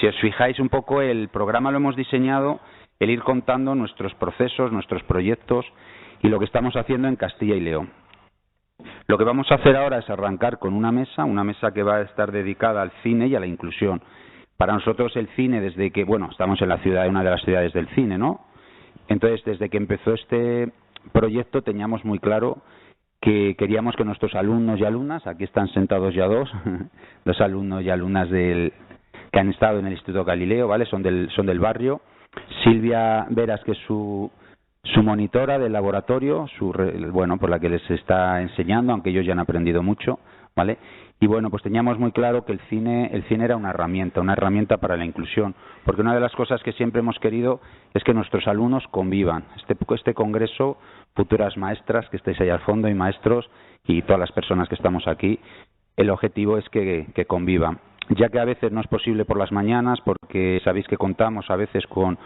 si os fijáis un poco, el programa lo hemos diseñado el ir contando nuestros procesos, nuestros proyectos y lo que estamos haciendo en Castilla y León. Lo que vamos a hacer ahora es arrancar con una mesa que va a estar dedicada al cine y a la inclusión. Para nosotros el cine, desde que, bueno, estamos en la ciudad, una de las ciudades del cine, ¿no? Entonces, desde que empezó este proyecto teníamos muy claro que queríamos que nuestros alumnos y alumnas, aquí están sentados ya dos alumnos y alumnas que han estado en el Instituto Galileo, ¿vale? Son del barrio. Silvia Veras, que es su monitora del laboratorio, bueno, por la que les está enseñando, aunque ellos ya han aprendido mucho, ¿vale? Y bueno, pues teníamos muy claro que el cine era una herramienta para la inclusión, porque una de las cosas que siempre hemos querido es que nuestros alumnos convivan. Este congreso, futuras maestras que estáis ahí al fondo y maestros y todas las personas que estamos aquí, el objetivo es que convivan. Ya que a veces no es posible por las mañanas, porque sabéis que contamos a veces con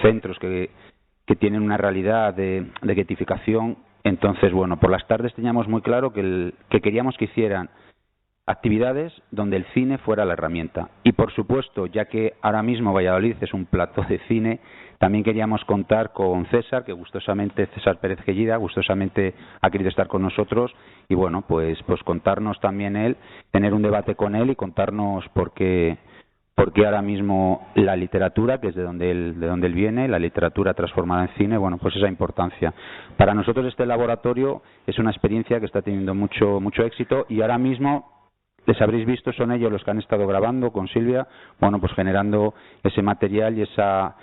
centros que tienen una realidad de guetificación. Entonces, bueno, por las tardes teníamos muy claro que queríamos que hicieran actividades donde el cine fuera la herramienta. Y por supuesto, ya que ahora mismo Valladolid es un plató de cine, también queríamos contar con César, que César Pérez Gellida, gustosamente ha querido estar con nosotros, y bueno, pues contarnos también él, tener un debate con él y contarnos por qué ahora mismo la literatura, que es de donde él viene, la literatura transformada en cine, bueno, pues esa importancia. Para nosotros este laboratorio es una experiencia que está teniendo mucho éxito, y ahora mismo les habréis visto, son ellos los que han estado grabando con Silvia, bueno, pues generando ese material y esa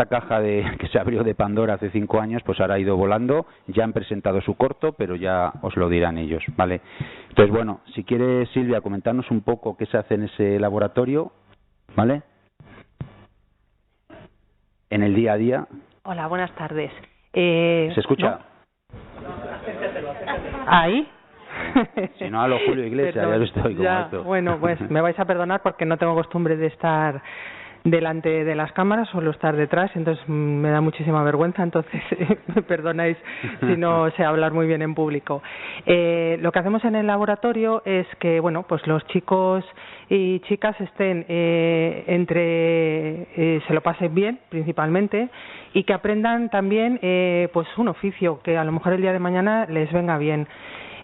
caja que se abrió de Pandora hace 5 años, pues ahora ha ido volando. Ya han presentado su corto, pero ya os lo dirán ellos, ¿vale? Entonces, bueno, si quiere Silvia comentarnos un poco qué se hace en ese laboratorio, ¿vale? En el día a día. Hola, buenas tardes. ¿Se escucha? ¿No? ¿Ahí? Si no, a lo Julio Iglesias, ya lo estoy como esto. Bueno, pues me vais a perdonar porque no tengo costumbre de estar delante de las cámaras, suelo estar detrás, entonces me da muchísima vergüenza, entonces me perdonáis si no sé hablar muy bien en público. Lo que hacemos en el laboratorio es que, bueno, pues los chicos y chicas estén se lo pasen bien, principalmente, y que aprendan también pues un oficio que a lo mejor el día de mañana les venga bien.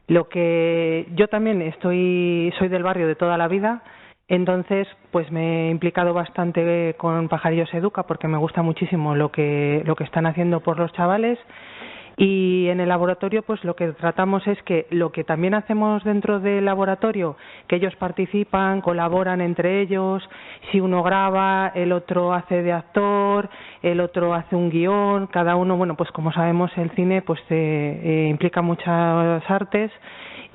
Lo que yo también soy del barrio de toda la vida, entonces pues me he implicado bastante con Pajarillos Educa porque me gusta muchísimo lo que están haciendo por los chavales, y en el laboratorio pues lo que tratamos es que lo que también hacemos dentro del laboratorio, que ellos participan, colaboran entre ellos, si uno graba, el otro hace de actor, el otro hace un guión, cada uno, bueno, pues como sabemos el cine pues implica muchas artes,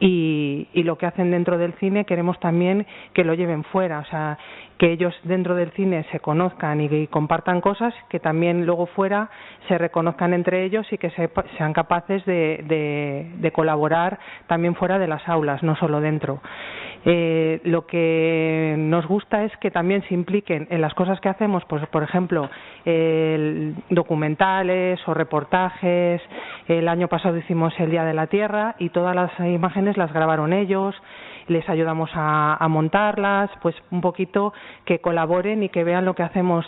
y lo que hacen dentro del cine queremos también que lo lleven fuera, o sea, que ellos dentro del cine se conozcan y compartan cosas, que también luego fuera se reconozcan entre ellos y que sean capaces de colaborar también fuera de las aulas, no solo dentro. Lo que nos gusta es que también se impliquen en las cosas que hacemos, pues por ejemplo, documentales o reportajes. El año pasado hicimos el Día de la Tierra y todas las imágenes las grabaron ellos, les ayudamos a montarlas, pues un poquito que colaboren y que vean lo que hacemos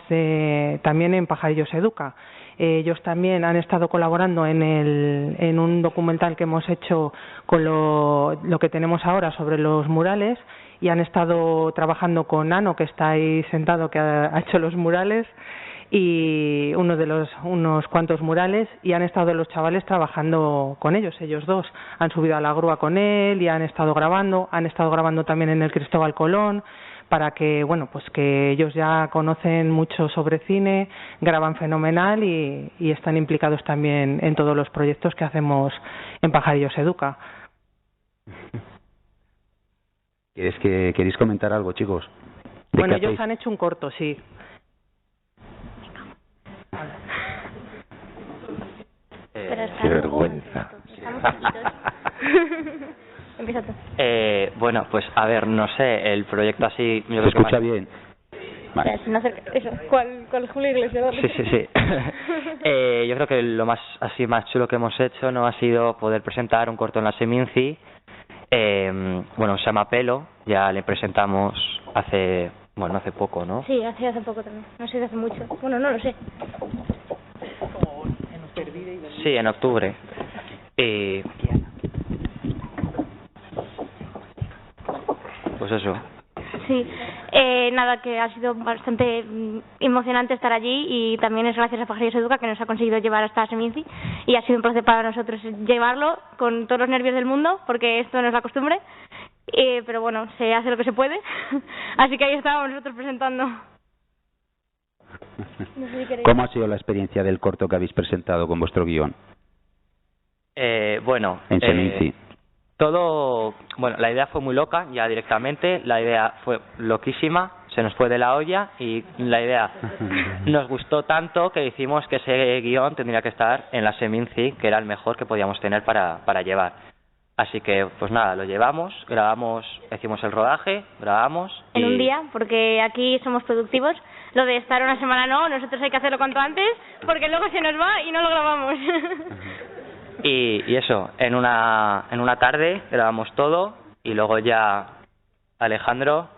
también en Pajarillos Educa. Ellos también han estado colaborando en un documental que hemos hecho con lo que tenemos ahora sobre los murales, y han estado trabajando con Nano, que está ahí sentado, que ha hecho los murales, y unos cuantos murales, y han estado los chavales trabajando con ellos dos, han subido a la grúa con él y han estado grabando también en el Cristóbal Colón, para que, bueno, pues que ellos ya conocen mucho sobre cine, graban fenomenal y están implicados también en todos los proyectos que hacemos en Pajarillos Educa. ¿Queréis comentar algo, chicos? Bueno, ellos han hecho un corto, sí. Qué vergüenza. Empieza tú. Bueno, pues a ver, no sé, el proyecto así... ¿Se escucha bien? Vale. Eso. ¿Cuál es Julio Iglesias? Sí. Yo creo que lo más chulo que hemos hecho no ha sido poder presentar un corto en la Seminci. Bueno, se llama Pelo, ya le presentamos hace Bueno, hace poco, ¿no? Sí, hace poco también. No sé, hace mucho. Bueno, no lo sé. Sí, en octubre. Pues eso. Sí, nada, que ha sido bastante emocionante estar allí, y también es gracias a Pajarillos Educa que nos ha conseguido llevar hasta Seminci, y ha sido un placer para nosotros llevarlo con todos los nervios del mundo, porque esto no es la costumbre, pero bueno, se hace lo que se puede. Así que ahí estábamos nosotros presentando. No sé si queréis. ¿Cómo ha sido la experiencia del corto que habéis presentado con vuestro guión? Bueno, en Seminci. Bueno, la idea fue muy loca ya directamente, la idea fue loquísima, se nos fue de la olla, y la idea nos gustó tanto que decimos que ese guión tendría que estar en la Seminci, que era el mejor que podíamos tener para llevar. Así que, pues nada, lo llevamos, grabamos, hicimos el rodaje, grabamos. En un día, porque aquí somos productivos. Lo de estar una semana no, nosotros hay que hacerlo cuanto antes, porque luego se nos va y no lo grabamos. Y eso, en una tarde grabamos todo, y luego ya Alejandro,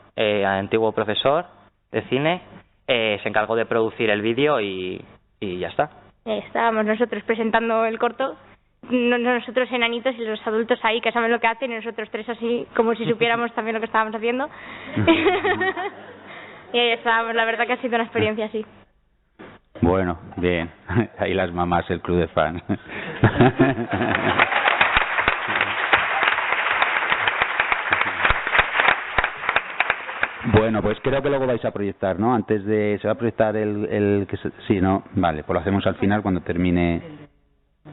antiguo profesor de cine, se encargó de producir el vídeo y ya está. Estábamos nosotros presentando el corto, nosotros enanitos y los adultos ahí que saben lo que hacen, y nosotros tres así como si supiéramos también lo que estábamos haciendo. Y ahí estábamos, la verdad que ha sido una experiencia así. Bueno, bien. Ahí las mamás, el club de fans. Bueno, pues creo que luego vais a proyectar, ¿no? Antes de... ¿Se va a proyectar el que sí, no? Vale, pues lo hacemos al final cuando termine.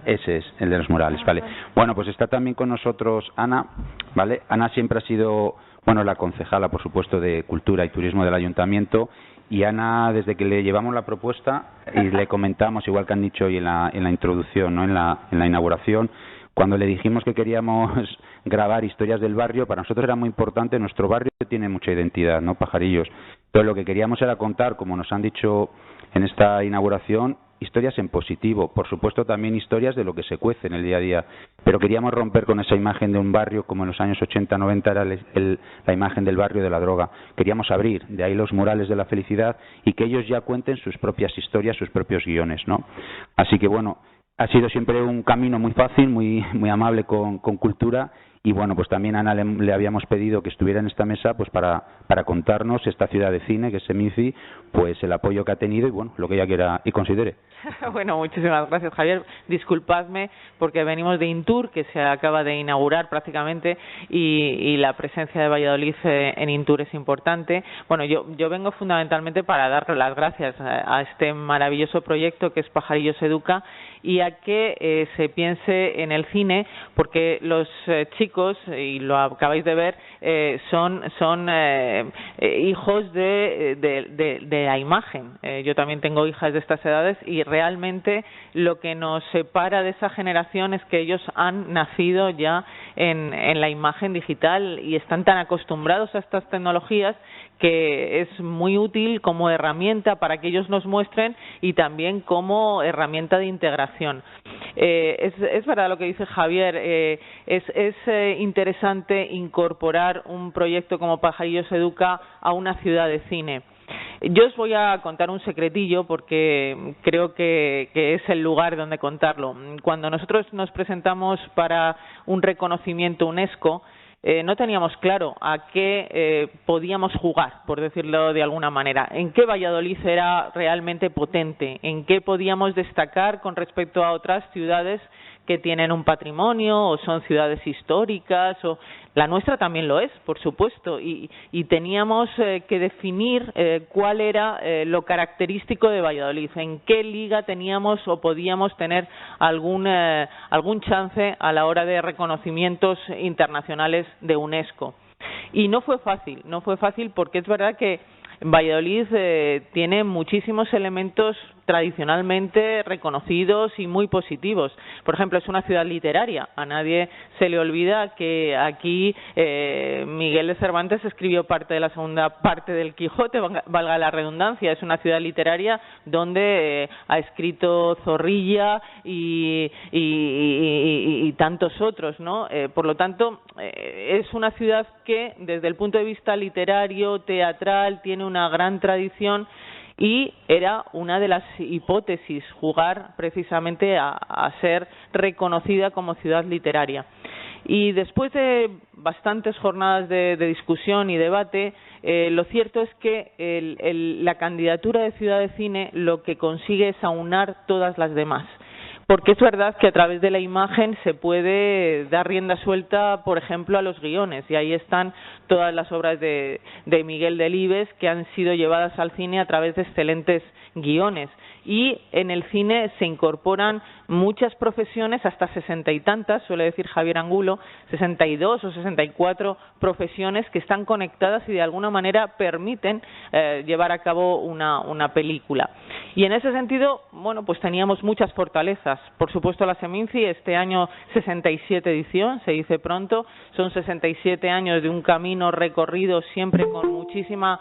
Ese es, el de los murales, vale. Bueno, pues está también con nosotros Ana, ¿vale? Ana siempre ha sido, bueno, la concejala, por supuesto, de Cultura y Turismo del Ayuntamiento, y Ana, desde que le llevamos la propuesta y le comentamos, igual que han dicho hoy en la introducción, ¿no? En la inauguración, cuando le dijimos que queríamos grabar historias del barrio, para nosotros era muy importante. Nuestro barrio tiene mucha identidad, ¿no? Pajarillos. Pero lo que queríamos era contar, como nos han dicho en esta inauguración, historias en positivo, por supuesto también historias de lo que se cuece en el día a día, pero queríamos romper con esa imagen de un barrio como en los años 80-90 era la imagen del barrio de la droga. Queríamos abrir, de ahí los murales de la felicidad, y que ellos ya cuenten sus propias historias, sus propios guiones, ¿no? Así que bueno, ha sido siempre un camino muy fácil, muy amable con Cultura. Y bueno, pues también a Ana le habíamos pedido que estuviera en esta mesa pues para contarnos esta ciudad de cine, que es Seminci, pues el apoyo que ha tenido y bueno, lo que ella quiera y considere. Bueno, muchísimas gracias, Javier. Disculpadme porque venimos de Intur, que se acaba de inaugurar prácticamente, y la presencia de Valladolid en Intur es importante. Bueno, yo vengo fundamentalmente para dar las gracias a este maravilloso proyecto que es Pajarillos Educa, y a que se piense en el cine, porque los chicos, y lo acabáis de ver, son hijos de la imagen. Yo también tengo hijas de estas edades, y realmente lo que nos separa de esa generación es que ellos han nacido ya en la imagen digital y están tan acostumbrados a estas tecnologías que es muy útil como herramienta para que ellos nos muestren, y también como herramienta de integración. Es verdad lo que dice Javier, es interesante incorporar un proyecto como Pajarillos Educa a una ciudad de cine. Yo os voy a contar un secretillo porque creo que es el lugar donde contarlo. Cuando nosotros nos presentamos para un reconocimiento UNESCO, no teníamos claro a qué podíamos jugar, por decirlo de alguna manera, en qué Valladolid era realmente potente, en qué podíamos destacar con respecto a otras ciudades que tienen un patrimonio o son ciudades históricas, o la nuestra también lo es, por supuesto, y teníamos que definir cuál era lo característico de Valladolid, en qué liga teníamos o podíamos tener algún chance a la hora de reconocimientos internacionales de UNESCO. Y no fue fácil porque es verdad que Valladolid tiene muchísimos elementos tradicionalmente reconocidos y muy positivos. Por ejemplo, es una ciudad literaria. A nadie se le olvida que aquí Miguel de Cervantes escribió parte de la segunda parte del Quijote, valga la redundancia. Es una ciudad literaria donde ha escrito Zorrilla y tantos otros, ¿no? Por lo tanto, es una ciudad que, desde el punto de vista literario, teatral, tiene una gran tradición, y era una de las hipótesis jugar precisamente a ser reconocida como ciudad literaria. Y después de bastantes jornadas de discusión y debate, lo cierto es que la candidatura de Ciudad de Cine lo que consigue es aunar todas las demás. Porque es verdad que a través de la imagen se puede dar rienda suelta, por ejemplo, a los guiones, y ahí están todas las obras de Miguel Delibes que han sido llevadas al cine a través de excelentes guiones. Y en el cine se incorporan muchas profesiones, hasta 60 y tantas, suele decir Javier Angulo, 62 o 64 profesiones que están conectadas y de alguna manera permiten llevar a cabo una película. Y en ese sentido, bueno, pues teníamos muchas fortalezas. Por supuesto, la Seminci, este año 67 edición, se dice pronto, son 67 años de un camino recorrido siempre con muchísima,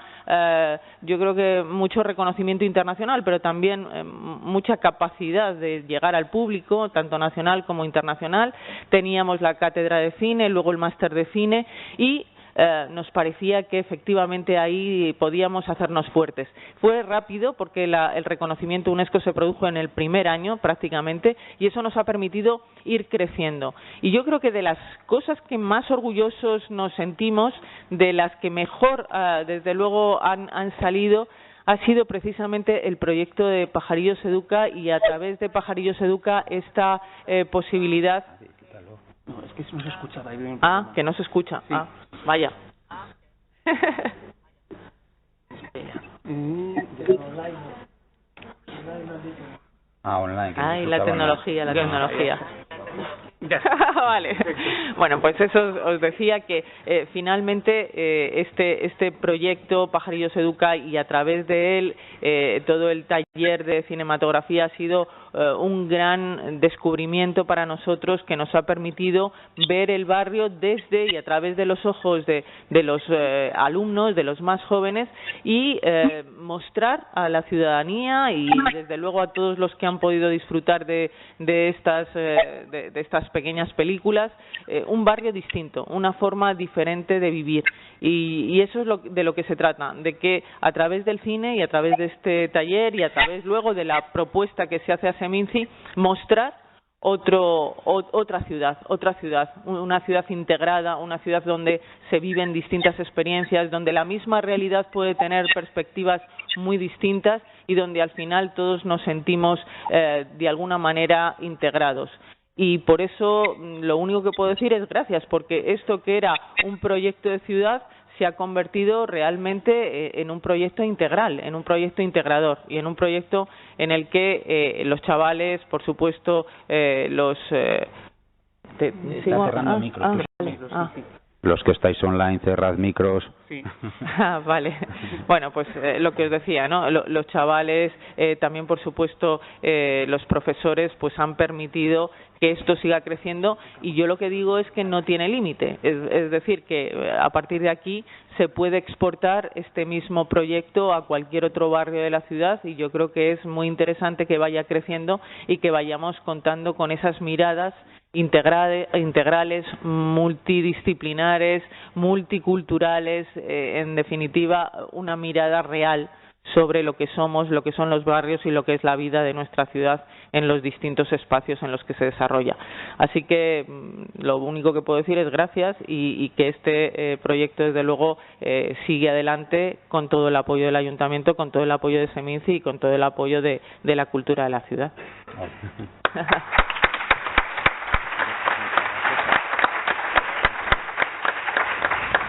yo creo que mucho reconocimiento internacional, pero también mucha capacidad de llegar al público, tanto nacional como internacional. Teníamos la cátedra de cine, luego el máster de cine, y nos parecía que efectivamente ahí podíamos hacernos fuertes. Fue rápido porque el reconocimiento UNESCO se produjo en el primer año prácticamente, y eso nos ha permitido ir creciendo. Y yo creo que de las cosas que más orgullosos nos sentimos, de las que mejor desde luego han salido, ha sido precisamente el proyecto de Pajarillos Educa, y a través de Pajarillos Educa esta posibilidad. No, es que no se escucha. Que no se escucha. Sí. Vaya. Online. Ay, la tecnología. Vale. Bueno, pues eso os decía que finalmente este proyecto Pajarillos Educa, y a través de él todo el taller de cinematografía, ha sido un gran descubrimiento para nosotros, que nos ha permitido ver el barrio desde y a través de los ojos de los alumnos, de los más jóvenes, y mostrar a la ciudadanía y desde luego a todos los que han podido disfrutar de estas pequeñas películas, un barrio distinto, una forma diferente de vivir. Y eso es de lo que se trata, de que a través del cine y a través de este taller y a través luego de la propuesta que se hace a Seminci, mostrar otra ciudad, una ciudad integrada, una ciudad donde se viven distintas experiencias, donde la misma realidad puede tener perspectivas muy distintas y donde al final todos nos sentimos de alguna manera integrados. Y por eso lo único que puedo decir es gracias, porque esto que era un proyecto de ciudad se ha convertido realmente en un proyecto integral, en un proyecto integrador, y en un proyecto en el que los chavales, por supuesto, cerrando micros. Los que estáis online, cerrad micros. Sí. Vale. Bueno, pues lo que os decía, ¿no? Los chavales, también por supuesto los profesores, pues han permitido que esto siga creciendo, y yo lo que digo es que no tiene límite. Es decir, que a partir de aquí se puede exportar este mismo proyecto a cualquier otro barrio de la ciudad, y yo creo que es muy interesante que vaya creciendo y que vayamos contando con esas miradas integrales, multidisciplinares, multiculturales, en definitiva, una mirada real sobre lo que somos, lo que son los barrios y lo que es la vida de nuestra ciudad en los distintos espacios en los que se desarrolla. Así que lo único que puedo decir es gracias, y que este proyecto desde luego sigue adelante con todo el apoyo del Ayuntamiento, con todo el apoyo de Seminci y con todo el apoyo de la cultura de la ciudad.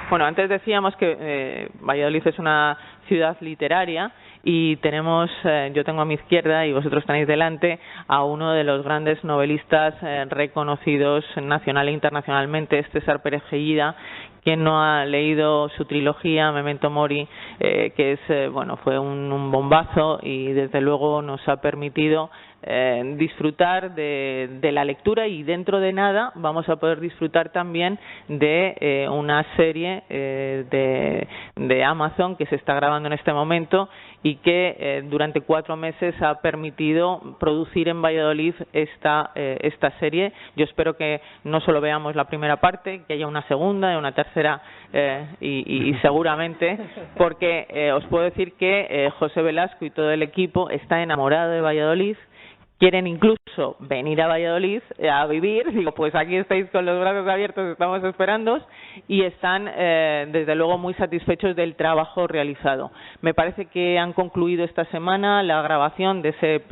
Bueno, antes decíamos que Valladolid es una ciudad literaria, y tenemos, yo tengo a mi izquierda y vosotros tenéis delante a uno de los grandes novelistas reconocidos nacional e internacionalmente, César Pérez Gellida, quien no ha leído su trilogía Memento Mori, que es fue un bombazo y desde luego nos ha permitido disfrutar de la lectura, y dentro de nada vamos a poder disfrutar también de una serie de Amazon que se está grabando en este momento y que durante 4 meses ha permitido producir en Valladolid esta serie. Yo espero que no solo veamos la primera parte, que haya una segunda y una tercera y seguramente, porque os puedo decir que José Velasco y todo el equipo está enamorado de Valladolid. Quieren incluso venir a Valladolid a vivir. Digo, pues aquí estáis con los brazos abiertos, estamos esperándoos, y están desde luego muy satisfechos del trabajo realizado. Me parece que han concluido esta semana la grabación de ese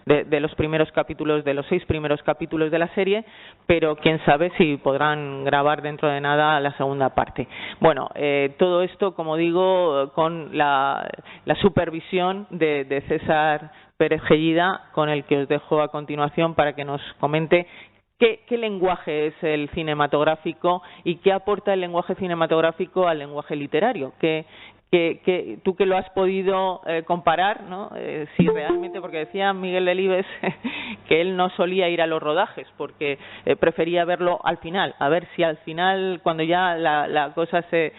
de los primeros capítulos, de los 6 primeros capítulos de la serie, pero quién sabe si podrán grabar dentro de nada la segunda parte. Bueno, todo esto, como digo, con la supervisión de César Pérez Gellida, con el que os dejo a continuación para que nos comente qué lenguaje es el cinematográfico y qué aporta el lenguaje cinematográfico al lenguaje literario. Tú que lo has podido comparar, ¿no? Si realmente, porque decía Miguel Delibes que él no solía ir a los rodajes porque prefería verlo al final, a ver si al final, cuando ya la cosa se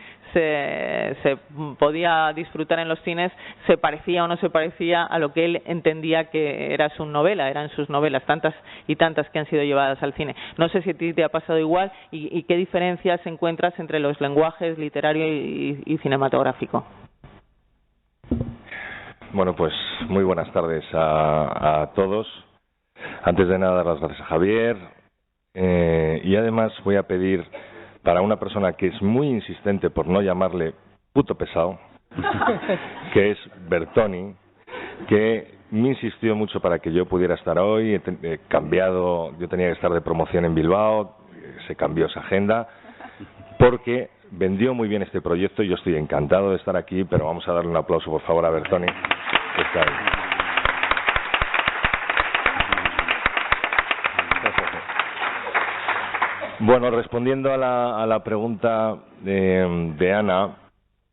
podía disfrutar en los cines, se parecía o no se parecía a lo que él entendía que era su novela, eran sus novelas, tantas y tantas que han sido llevadas al cine. No sé si a ti te ha pasado igual y qué diferencias encuentras entre los lenguajes literario y cinematográfico. Bueno, pues muy buenas tardes a todos. Antes de nada, dar las gracias a Javier, y además voy a pedir, para una persona que es muy insistente por no llamarle puto pesado, que es Bertoni, que me insistió mucho para que yo pudiera estar hoy. He cambiado, yo tenía que estar de promoción en Bilbao, se cambió esa agenda, porque vendió muy bien este proyecto y yo estoy encantado de estar aquí, pero vamos a darle un aplauso, por favor, a Bertoni, que está ahí. Bueno, respondiendo a la pregunta de Ana,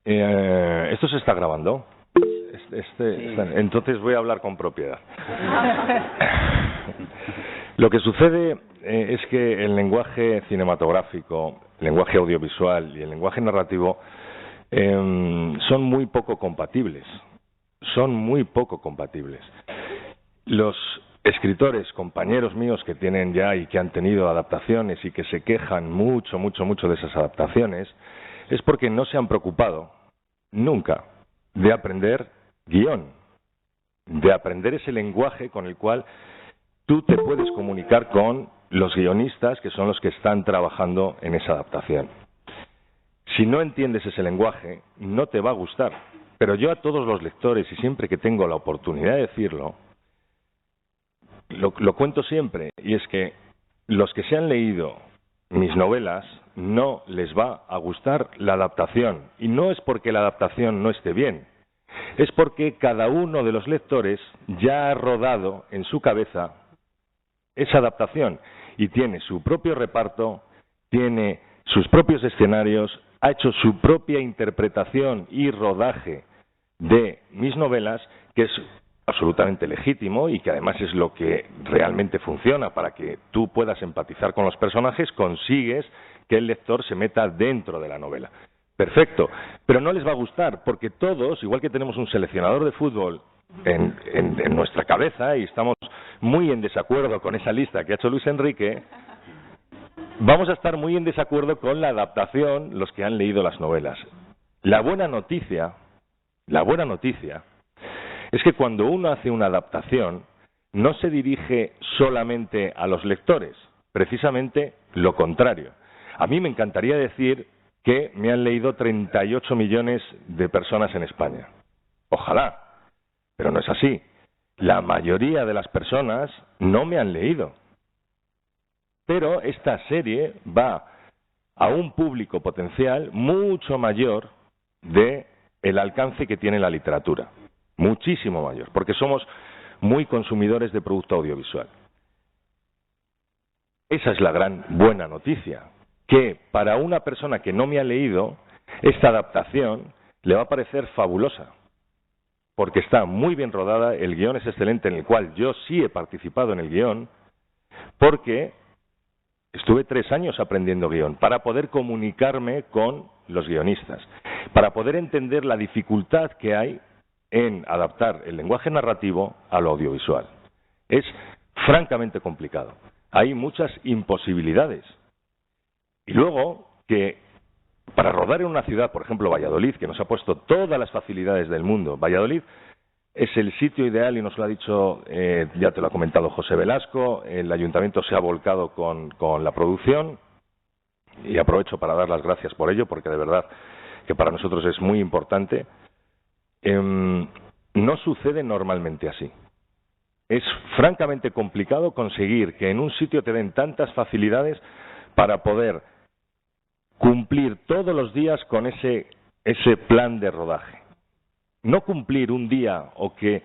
¿esto se está grabando? Entonces voy a hablar con propiedad. Lo que sucede es que el lenguaje cinematográfico, el lenguaje audiovisual y el lenguaje narrativo son muy poco compatibles. Son muy poco compatibles. Los escritores, compañeros míos que tienen ya y que han tenido adaptaciones y que se quejan mucho de esas adaptaciones, es porque no se han preocupado nunca de aprender guión, de aprender ese lenguaje con el cual tú te puedes comunicar con los guionistas, que son los que están trabajando en esa adaptación. Si no entiendes ese lenguaje, no te va a gustar. Pero yo a todos los lectores, y siempre que tengo la oportunidad de decirlo, lo cuento siempre, y es que los que se han leído mis novelas no les va a gustar la adaptación, y no es porque la adaptación no esté bien, es porque cada uno de los lectores ya ha rodado en su cabeza esa adaptación y tiene su propio reparto, tiene sus propios escenarios, ha hecho su propia interpretación y rodaje de mis novelas, que es absolutamente legítimo y que además es lo que realmente funciona. Para que tú puedas empatizar con los personajes, consigues que el lector se meta dentro de la novela. Perfecto, pero no les va a gustar, porque todos, igual que tenemos un seleccionador de fútbol en nuestra cabeza y estamos muy en desacuerdo con esa lista que ha hecho Luis Enrique, vamos a estar muy en desacuerdo con la adaptación los que han leído las novelas. La buena noticia es que cuando uno hace una adaptación no se dirige solamente a los lectores, precisamente lo contrario. A mí me encantaría decir que me han leído 38 millones de personas en España. Ojalá, pero no es así. La mayoría de las personas no me han leído. Pero esta serie va a un público potencial mucho mayor de el alcance que tiene la literatura. Muchísimo mayor, porque somos muy consumidores de producto audiovisual. Esa es la gran buena noticia. que para una persona que no me ha leído, esta adaptación le va a parecer fabulosa, porque está muy bien rodada, el guión es excelente, en el cual yo sí he participado en el guión, porque estuve 3 años aprendiendo guión, para poder comunicarme con los guionistas, para poder entender la dificultad que hay en adaptar el lenguaje narrativo al audiovisual. Es francamente complicado. Hay muchas imposibilidades. Y luego, que para rodar en una ciudad, por ejemplo Valladolid, que nos ha puesto todas las facilidades del mundo, Valladolid es el sitio ideal, y nos lo ha dicho, ya te lo ha comentado José Velasco, el ayuntamiento se ha volcado con la producción, y aprovecho para dar las gracias por ello, porque de verdad que para nosotros es muy importante. No sucede normalmente así. Es francamente complicado conseguir que en un sitio te den tantas facilidades para poder cumplir todos los días con ese plan de rodaje. No cumplir un día, o que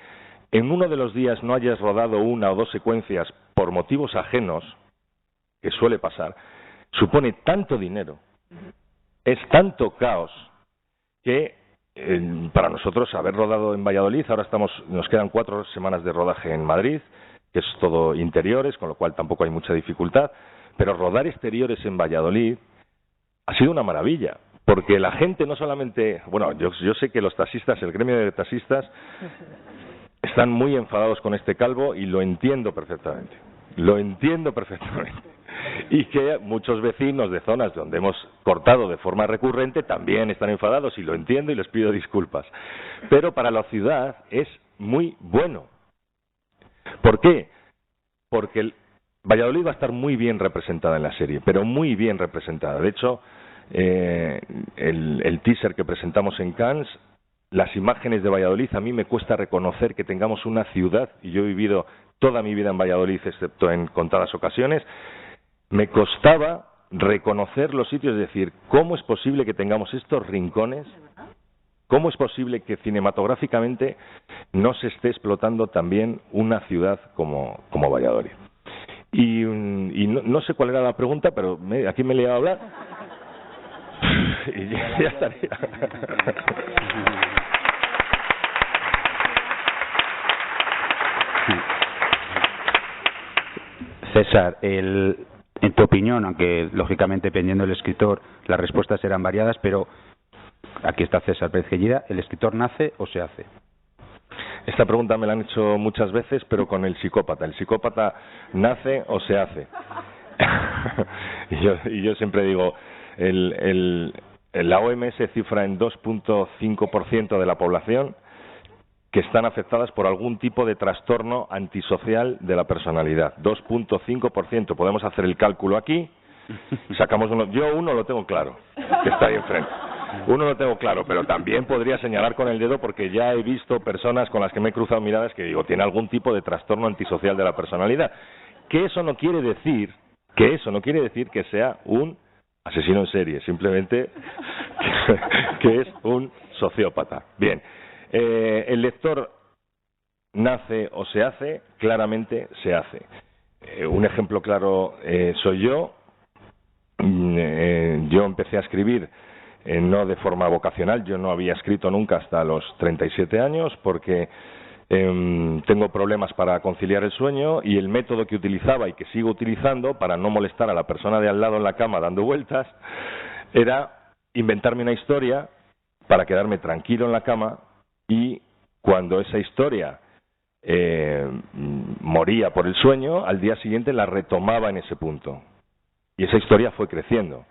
en uno de los días no hayas rodado 1 o 2 secuencias por motivos ajenos, que suele pasar, supone tanto dinero, es tanto caos, que para nosotros haber rodado en Valladolid, ahora nos quedan 4 semanas de rodaje en Madrid, que es todo interiores, con lo cual tampoco hay mucha dificultad, pero rodar exteriores en Valladolid ha sido una maravilla, porque la gente no solamente, bueno, yo sé que los taxistas, el gremio de taxistas, están muy enfadados con este calvo, y lo entiendo perfectamente, y que muchos vecinos de zonas donde hemos cortado de forma recurrente también están enfadados, y lo entiendo y les pido disculpas, pero para la ciudad es muy bueno. ¿Por qué? Porque Valladolid va a estar muy bien representada en la serie, pero muy bien representada. De hecho, el teaser que presentamos en Cannes, las imágenes de Valladolid, a mí me cuesta reconocer que tengamos una ciudad, y yo he vivido toda mi vida en Valladolid, excepto en contadas ocasiones, me costaba reconocer los sitios, es decir, ¿cómo es posible que tengamos estos rincones? ¿Cómo es posible que cinematográficamente no se esté explotando también una ciudad como Valladolid? Y no sé cuál era la pregunta, pero aquí me he liado a hablar. Y ya estaría. César, en tu opinión, aunque lógicamente dependiendo del escritor las respuestas serán variadas, pero aquí está César Pérez Gellida, ¿el escritor nace o se hace? Esta pregunta me la han hecho muchas veces, pero con el psicópata. ¿El psicópata nace o se hace? y yo siempre digo, la OMS cifra en 2.5% de la población que están afectadas por algún tipo de trastorno antisocial de la personalidad. 2.5%. Podemos hacer el cálculo aquí, sacamos uno. Yo uno lo tengo claro, que está ahí enfrente. Uno lo tengo claro, pero también podría señalar con el dedo, porque ya he visto personas con las que me he cruzado miradas que digo, tiene algún tipo de trastorno antisocial de la personalidad. Que eso no quiere decir que sea un asesino en serie, simplemente que es un sociópata. Bien. ¿El lector nace o se hace? Claramente se hace. Un ejemplo claro soy yo. Yo empecé a escribir no de forma vocacional. Yo no había escrito nunca hasta los 37 años porque tengo problemas para conciliar el sueño, y el método que utilizaba y que sigo utilizando para no molestar a la persona de al lado en la cama dando vueltas era inventarme una historia para quedarme tranquilo en la cama, y cuando esa historia moría por el sueño, al día siguiente la retomaba en ese punto. Y esa historia fue creciendo.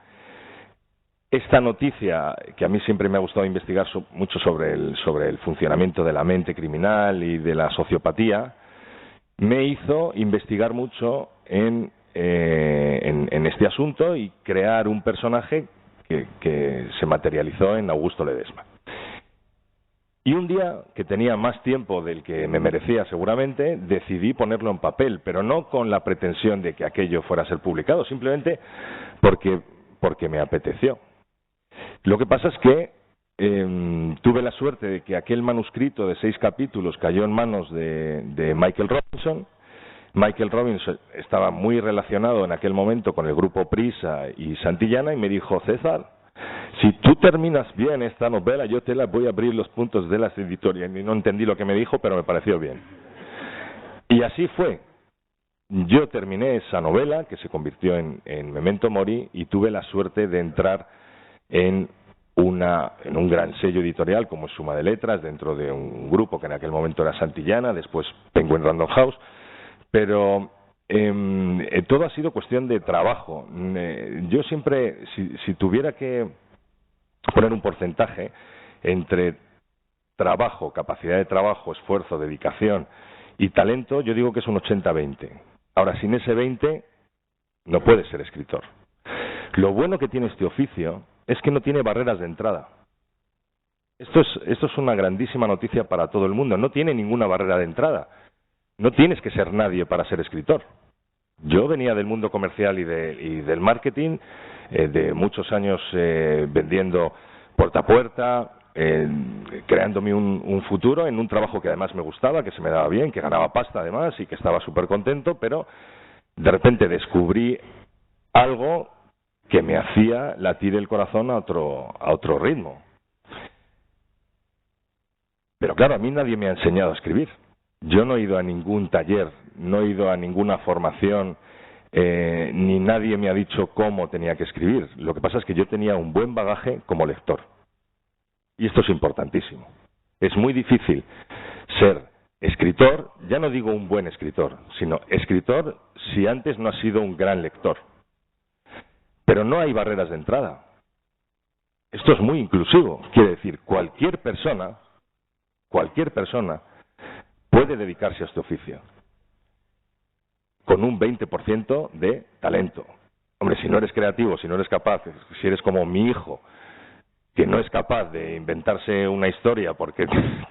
Esta noticia, que a mí siempre me ha gustado investigar mucho sobre el funcionamiento de la mente criminal y de la sociopatía, me hizo investigar mucho en este asunto y crear un personaje que se materializó en Augusto Ledesma. Y un día, que tenía más tiempo del que me merecía seguramente, decidí ponerlo en papel, pero no con la pretensión de que aquello fuera a ser publicado, simplemente porque me apeteció. Lo que pasa es que tuve la suerte de que aquel manuscrito de 6 capítulos cayó en manos de Michael Robinson, Michael Robbins estaba muy relacionado en aquel momento con el grupo Prisa y Santillana y me dijo: César, si tú terminas bien esta novela, yo te la voy a abrir los puntos de las editoriales. Y no entendí lo que me dijo, pero me pareció bien. Y así fue. Yo terminé esa novela, que se convirtió en Memento Mori, y tuve la suerte de entrar en un gran sello editorial como es Suma de Letras, dentro de un grupo que en aquel momento era Santillana, después Penguin Random House, pero todo ha sido cuestión de trabajo. Yo siempre, si tuviera que poner un porcentaje entre trabajo, capacidad de trabajo, esfuerzo, dedicación y talento, yo digo que es un 80-20. Ahora, sin ese 20 no puedes ser escritor. Lo bueno que tiene este oficio es que no tiene barreras de entrada. Esto es una grandísima noticia para todo el mundo. No tiene ninguna barrera de entrada. No tienes que ser nadie para ser escritor. Yo venía del mundo comercial y del marketing, de muchos años vendiendo puerta a puerta, creándome un futuro en un trabajo que además me gustaba, que se me daba bien, que ganaba pasta además y que estaba súper contento, pero de repente descubrí algo que me hacía latir el corazón a otro ritmo. Pero claro, a mí nadie me ha enseñado a escribir. Yo no he ido a ningún taller, no he ido a ninguna formación, ni nadie me ha dicho cómo tenía que escribir. Lo que pasa es que yo tenía un buen bagaje como lector. Y esto es importantísimo. Es muy difícil ser escritor, ya no digo un buen escritor, sino escritor si antes no has sido un gran lector. Pero no hay barreras de entrada. Esto es muy inclusivo. Quiere decir, cualquier persona puede dedicarse a este oficio con un 20% de talento. Hombre, si no eres creativo, si no eres capaz, si eres como mi hijo, que no es capaz de inventarse una historia porque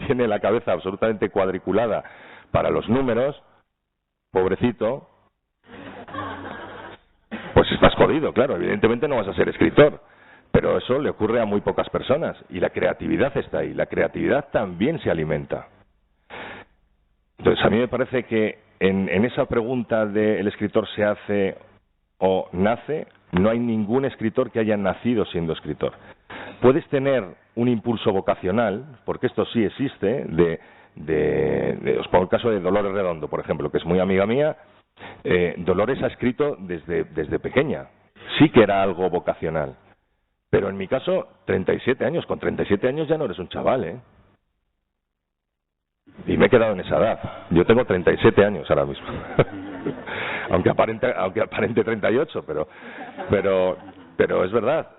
tiene la cabeza absolutamente cuadriculada para los números, pobrecito, pues estás jodido, claro. Evidentemente no vas a ser escritor, pero eso le ocurre a muy pocas personas y la creatividad está ahí. La creatividad también se alimenta. Entonces, a mí me parece que en esa pregunta de el escritor se hace o nace, no hay ningún escritor que haya nacido siendo escritor. Puedes tener un impulso vocacional, porque esto sí existe, os pongo el caso de Dolores Redondo, por ejemplo, que es muy amiga mía. Dolores ha escrito desde pequeña, sí que era algo vocacional. Pero en mi caso, 37 años, con 37 años ya no eres un chaval, ¿eh? Y me he quedado en esa edad. Yo tengo 37 años ahora mismo. aunque aparente 38, pero es verdad.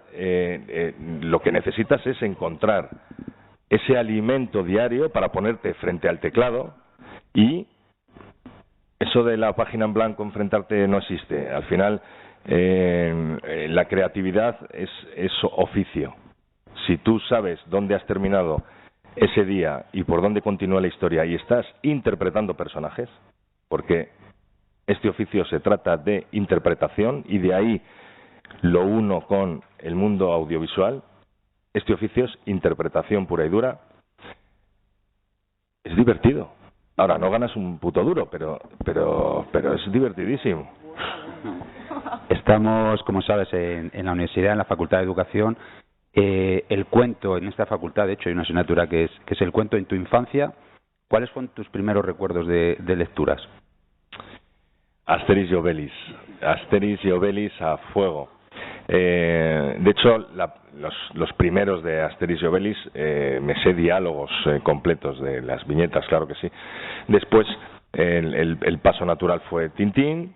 Lo que necesitas es encontrar ese alimento diario para ponerte frente al teclado, y eso de la página en blanco, enfrentarte, no existe. Al final, la creatividad es oficio. Si tú sabes dónde has terminado ese día y por dónde continúa la historia y estás interpretando personajes, porque este oficio se trata de interpretación y de ahí lo uno con el mundo audiovisual, este oficio es interpretación pura y dura, es divertido. Ahora, no ganas un puto duro, pero es divertidísimo. Estamos, como sabes, en la universidad, en la Facultad de Educación. El cuento, en esta facultad, de hecho, hay una asignatura que es el cuento en tu infancia. ¿Cuáles fueron tus primeros recuerdos de lecturas? Asterix y Obelix a fuego. De hecho, los primeros de Asterix y Obelix, me sé diálogos completos de las viñetas, claro que sí. Después, el paso natural fue Tintín,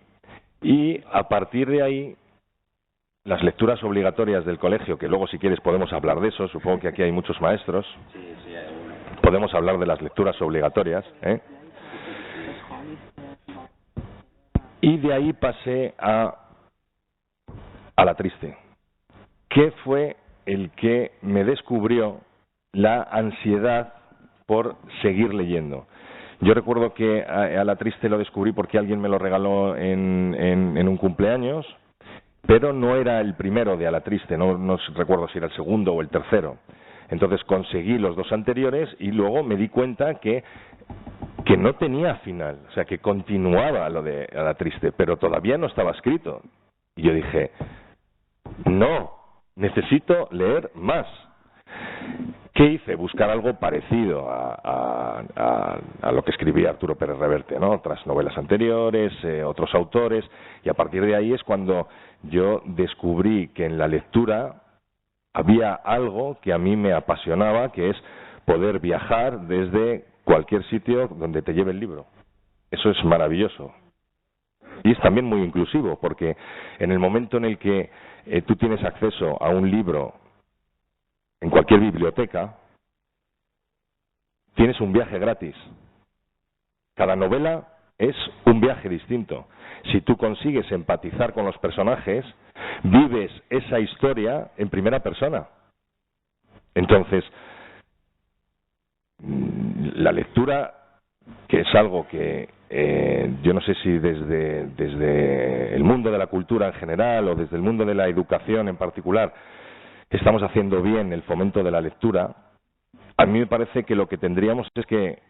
y a partir de ahí, las lecturas obligatorias del colegio, que luego si quieres podemos hablar de eso, supongo que aquí hay muchos maestros. Podemos hablar de las lecturas obligatorias, ¿eh? Y de ahí pasé a La Triste, que fue el que me descubrió la ansiedad por seguir leyendo. Yo recuerdo que a La Triste lo descubrí porque alguien me lo regaló en un cumpleaños, pero no era el primero de A la Triste, no recuerdo si era el segundo o el tercero. Entonces conseguí los dos anteriores y luego me di cuenta que que no tenía final, o sea, que continuaba lo de Hada Triste, pero todavía no estaba escrito. Y yo dije, no, necesito leer más. ¿Qué hice? Buscar algo parecido a lo que escribía Arturo Pérez Reverte, ¿no? Otras novelas anteriores, otros autores, y a partir de ahí es cuando yo descubrí que en la lectura había algo que a mí me apasionaba, que es poder viajar desde cualquier sitio donde te lleve el libro. Eso es maravilloso. Y es también muy inclusivo, porque en el momento en el que tú tienes acceso a un libro en cualquier biblioteca, tienes un viaje gratis. Cada novela es un viaje distinto. Si tú consigues empatizar con los personajes, vives esa historia en primera persona. Entonces, la lectura, que es algo que yo no sé si desde el mundo de la cultura en general o desde el mundo de la educación en particular estamos haciendo bien el fomento de la lectura, a mí me parece que lo que tendríamos es que,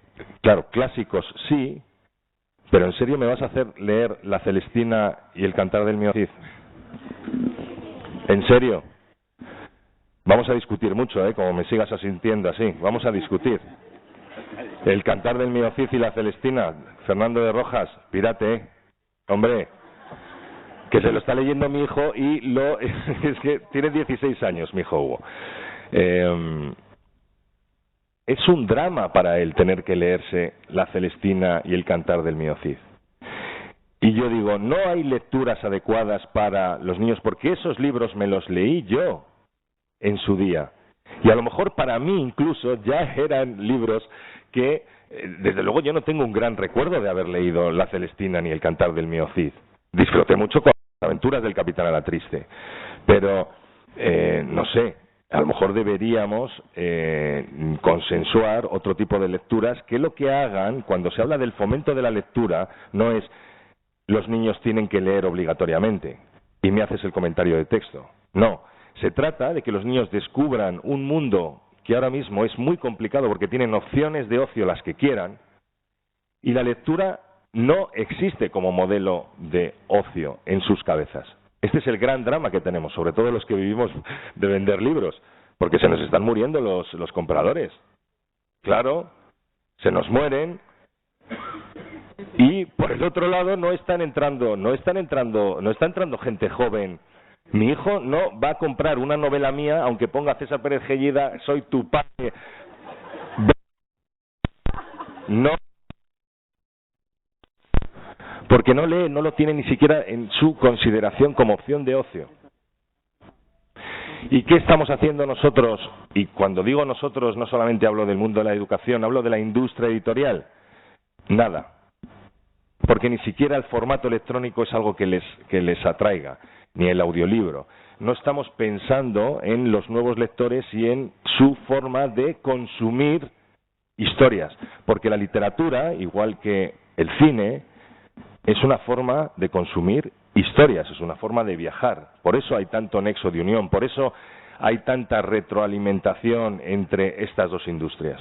claro, clásicos sí, pero ¿en serio me vas a hacer leer La Celestina y El Cantar del Mío Cid? ¿En serio? Vamos a discutir mucho, como me sigas asintiendo así. Vamos a discutir. El Cantar del Mío Cid y La Celestina, Fernando de Rojas, pirate, hombre, que se lo está leyendo mi hijo y es que tiene 16 años, mi hijo Hugo. Es un drama para él tener que leerse La Celestina y El Cantar del Mío Cid. Y yo digo, no hay lecturas adecuadas para los niños, porque esos libros me los leí yo en su día. Y a lo mejor para mí incluso ya eran libros que, desde luego, yo no tengo un gran recuerdo de haber leído La Celestina ni El Cantar del Mío Cid. Disfruté mucho con las aventuras del Capitán Hada Triste. Pero, no sé, a lo mejor deberíamos consensuar otro tipo de lecturas que lo que hagan, cuando se habla del fomento de la lectura, no es los niños tienen que leer obligatoriamente y me haces el comentario de texto. No, se trata de que los niños descubran un mundo que ahora mismo es muy complicado porque tienen opciones de ocio las que quieran, y la lectura no existe como modelo de ocio en sus cabezas. Este es el gran drama que tenemos, sobre todo los que vivimos de vender libros, porque se nos están muriendo los compradores. Claro, se nos mueren. Y por el otro lado no está entrando gente joven. Mi hijo no va a comprar una novela mía aunque ponga César Pérez Gellida, soy tu padre. No, porque no lee, no lo tiene ni siquiera en su consideración como opción de ocio. ¿Y qué estamos haciendo nosotros? Y cuando digo nosotros no solamente hablo del mundo de la educación, hablo de la industria editorial. Nada. Porque ni siquiera el formato electrónico es algo que les atraiga, ni el audiolibro. No estamos pensando en los nuevos lectores y en su forma de consumir historias, porque la literatura, igual que el cine, es una forma de consumir historias, es una forma de viajar. Por eso hay tanto nexo de unión, por eso hay tanta retroalimentación entre estas dos industrias.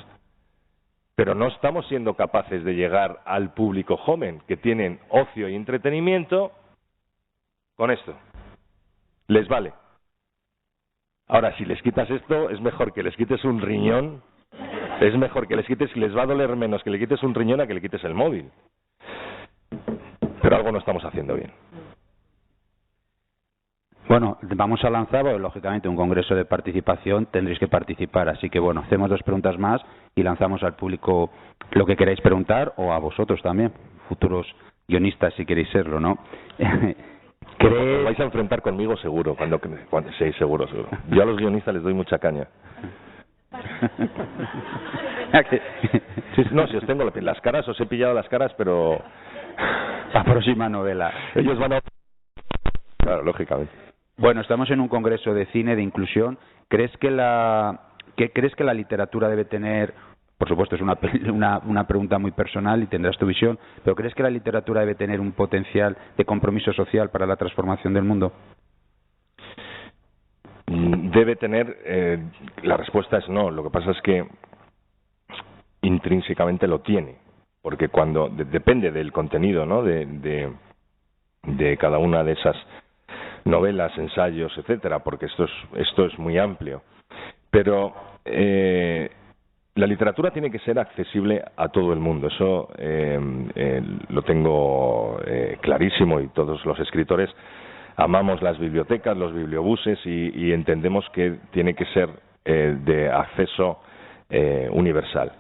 Pero no estamos siendo capaces de llegar al público joven, que tienen ocio y entretenimiento con esto. Les vale. Ahora, si les quitas esto, es mejor que les quites un riñón, es mejor que les quites, les va a doler menos que le quites un riñón a que le quites el móvil. Pero algo no estamos haciendo bien. Bueno, vamos a lanzar, lógicamente, un congreso de participación, tendréis que participar, así que bueno, hacemos 2 preguntas más y lanzamos al público lo que queráis preguntar, o a vosotros también, futuros guionistas, si queréis serlo, ¿no? Os vais a enfrentar conmigo seguro, cuando sí, seguro. Yo a los guionistas les doy mucha caña. Sí, no, si os tengo las caras, os he pillado las caras, pero... La próxima novela. Ellos van a... Claro, lógicamente. Bueno, estamos en un congreso de cine, de inclusión. ¿Crees que la literatura debe tener, por supuesto es una pregunta muy personal y tendrás tu visión, pero crees que la literatura debe tener un potencial de compromiso social para la transformación del mundo? Debe tener, la respuesta es no. Lo que pasa es que intrínsecamente lo tiene. porque cuando depende del contenido, ¿no?, de cada una de esas novelas, ensayos, etcétera, porque esto es muy amplio. Pero la literatura tiene que ser accesible a todo el mundo. Eso lo tengo clarísimo, y todos los escritores amamos las bibliotecas, los bibliobuses, y entendemos que tiene que ser de acceso universal.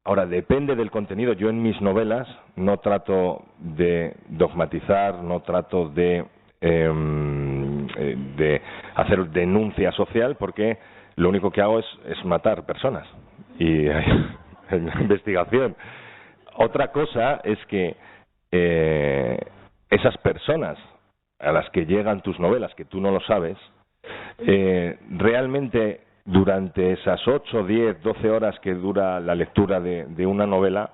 Ahora, depende del contenido. Yo en mis novelas no trato de dogmatizar, no trato de hacer denuncia social, porque lo único que hago es matar personas. Y hay investigación. Otra cosa es que esas personas a las que llegan tus novelas, que tú no lo sabes, realmente durante esas 8, 10, 12 horas que dura la lectura de una novela,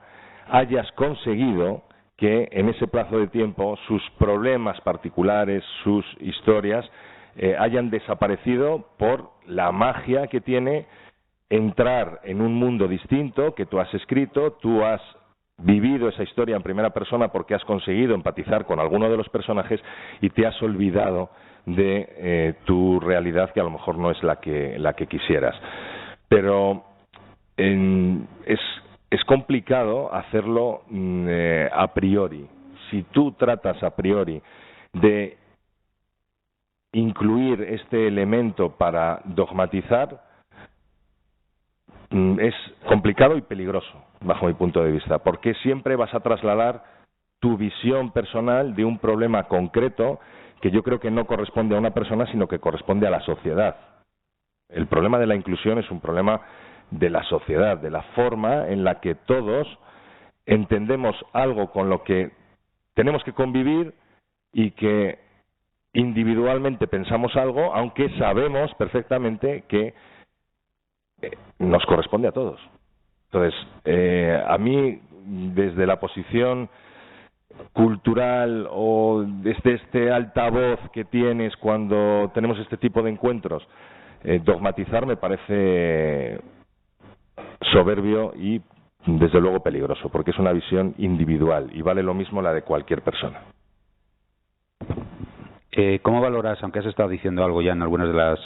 hayas conseguido que en ese plazo de tiempo sus problemas particulares, sus historias, hayan desaparecido por la magia que tiene entrar en un mundo distinto que tú has escrito. Tú has vivido esa historia en primera persona porque has conseguido empatizar con alguno de los personajes y te has olvidado de tu realidad, que a lo mejor no es la que quisieras. Pero es complicado hacerlo a priori. Si tú tratas a priori de incluir este elemento para dogmatizar, es complicado y peligroso, bajo mi punto de vista, porque siempre vas a trasladar tu visión personal de un problema concreto que yo creo que no corresponde a una persona, sino que corresponde a la sociedad. El problema de la inclusión es un problema de la sociedad, de la forma en la que todos entendemos algo con lo que tenemos que convivir, y que individualmente pensamos algo, aunque sabemos perfectamente que nos corresponde a todos. Entonces, a mí, desde la posición cultural o desde este altavoz que tienes cuando tenemos este tipo de encuentros, dogmatizar me parece soberbio y desde luego peligroso, porque es una visión individual y vale lo mismo la de cualquier persona. ¿Cómo valoras, aunque has estado diciendo algo ya en algunas de las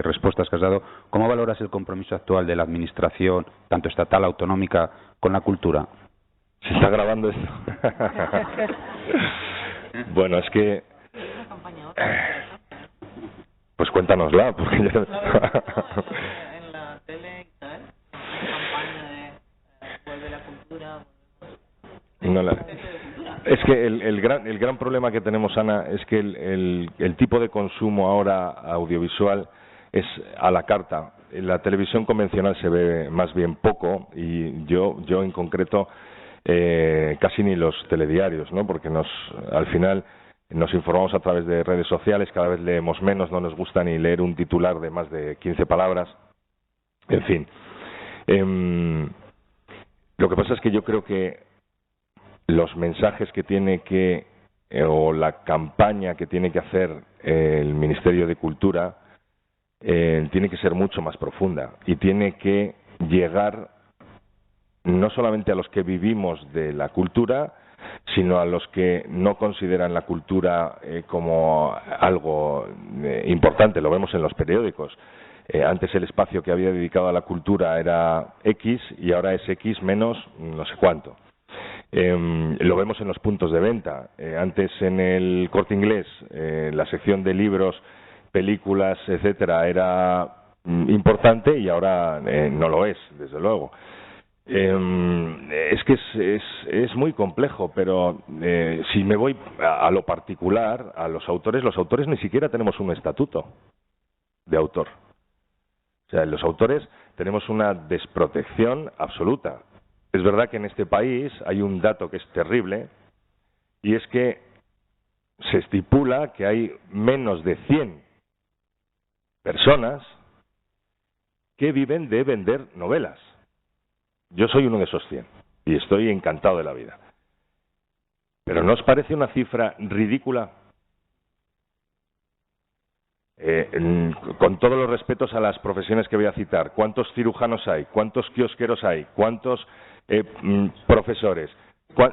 respuestas que has dado, cómo valoras el compromiso actual de la administración, tanto estatal, autonómica, con la cultura? ¿Se está grabando esto? Bueno, es que... Pues cuéntanosla, porque yo... En la tele, ¿sabes? Campaña de vuelve la cultura... No la... Es que el gran problema que tenemos, Ana, es que el tipo de consumo ahora audiovisual es a la carta. En la televisión convencional se ve más bien poco, y yo en concreto casi ni los telediarios, ¿no? Porque al final nos informamos a través de redes sociales, cada vez leemos menos, no nos gusta ni leer un titular de más de 15 palabras. En fin. Lo que pasa es que yo creo que los mensajes que tiene que, o la campaña que tiene que hacer el Ministerio de Cultura, tiene que ser mucho más profunda, y tiene que llegar no solamente a los que vivimos de la cultura, sino a los que no consideran la cultura como algo importante. Lo vemos en los periódicos. Antes el espacio que había dedicado a la cultura era X, y ahora es X menos no sé cuánto. Lo vemos en los puntos de venta. Antes en el Corte Inglés la sección de libros, películas, etcétera, era importante, y ahora no lo es, desde luego. Es que es muy complejo, pero si me voy a lo particular, a los autores ni siquiera tenemos un estatuto de autor. O sea, los autores tenemos una desprotección absoluta. Es verdad que en este país hay un dato que es terrible, y es que se estipula que hay menos de 100 personas que viven de vender novelas. Yo soy uno de esos 100 y estoy encantado de la vida. ¿Pero no os parece una cifra ridícula? Con todos los respetos a las profesiones que voy a citar, ¿cuántos cirujanos hay? ¿Cuántos kiosqueros hay? ¿Cuántos profesores.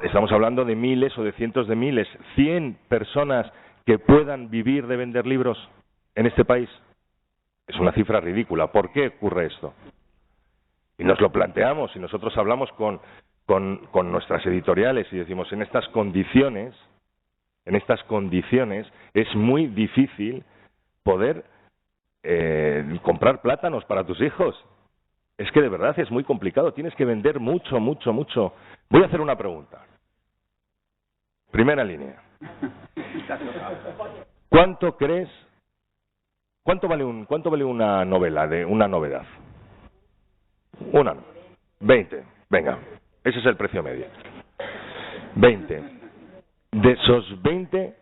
Estamos hablando de miles o de cientos de miles, 100 personas que puedan vivir de vender libros en este país. Es una cifra ridícula. ¿Por qué ocurre esto? Y nos lo planteamos y nosotros hablamos con nuestras editoriales y decimos, en estas condiciones es muy difícil poder comprar plátanos para tus hijos. Es que de verdad es muy complicado, tienes que vender mucho, mucho, mucho. Voy a hacer una pregunta. Primera línea. ¿Cuánto vale una novela, de una novedad? 20. Venga, ese es el precio medio. 20. De esos 20,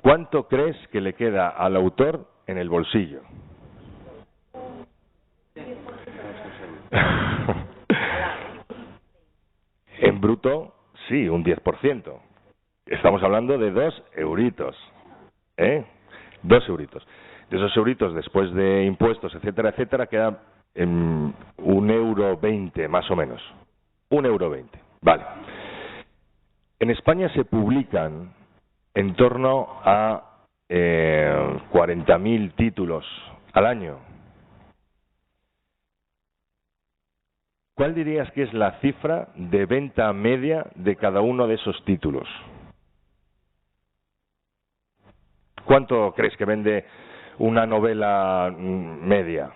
¿cuánto crees que le queda al autor en el bolsillo? En bruto, sí, un 10%. Estamos hablando de 2 euritos. 2 euritos. De esos euritos, después de impuestos, etcétera, etcétera, queda en 1,20 € más o menos. 1,20 €. Vale. En España se publican en torno a 40.000 títulos al año. ¿Cuál dirías que es la cifra de venta media de cada uno de esos títulos? ¿Cuánto crees que vende una novela media?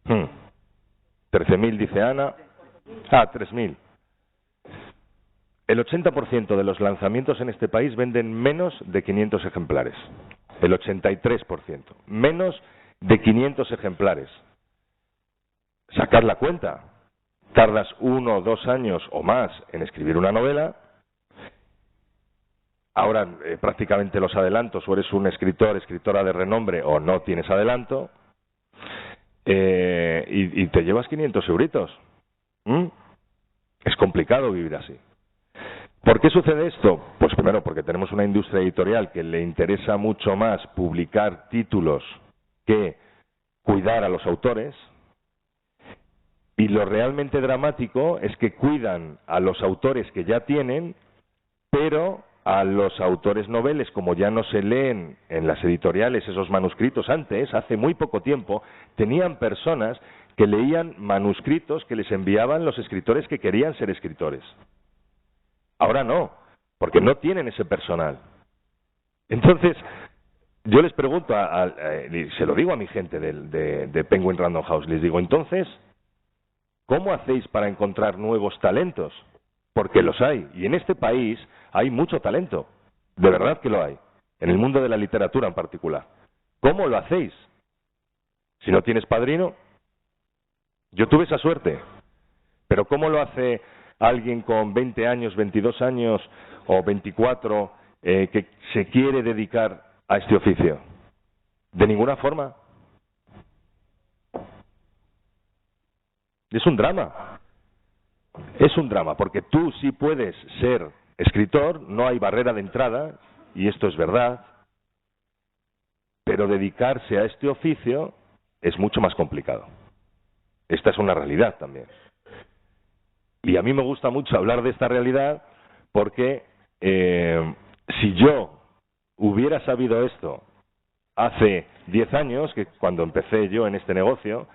13.000, dice Ana. 3.000. El 80% de los lanzamientos en este país venden menos de 500 ejemplares. El 83%. Menos de 500 ejemplares. Sacad la cuenta. Tardas 1 o 2 años o más en escribir una novela. Ahora prácticamente los adelantos, o eres un escritora de renombre, o no tienes adelanto, y te llevas 500 euritos. Es complicado vivir así. ¿Por qué sucede esto? Pues primero porque tenemos una industria editorial que le interesa mucho más publicar títulos que cuidar a los autores. Y lo realmente dramático es que cuidan a los autores que ya tienen, pero a los autores noveles, como ya no se leen en las editoriales esos manuscritos antes, hace muy poco tiempo, tenían personas que leían manuscritos que les enviaban los escritores que querían ser escritores. Ahora no, porque no tienen ese personal. Entonces, yo les pregunto, se lo digo a mi gente de Penguin Random House, les digo, entonces, ¿cómo hacéis para encontrar nuevos talentos? Porque los hay, y en este país hay mucho talento, de verdad que lo hay, en el mundo de la literatura en particular. ¿Cómo lo hacéis? Si no tienes padrino, yo tuve esa suerte, pero ¿cómo lo hace alguien con 20 años, 22 años o 24 que se quiere dedicar a este oficio? De ninguna forma. Es un drama. Es un drama, porque tú sí puedes ser escritor, no hay barrera de entrada, y esto es verdad, pero dedicarse a este oficio es mucho más complicado. Esta es una realidad también. Y a mí me gusta mucho hablar de esta realidad porque si yo hubiera sabido esto hace 10 años, que cuando empecé yo en este negocio,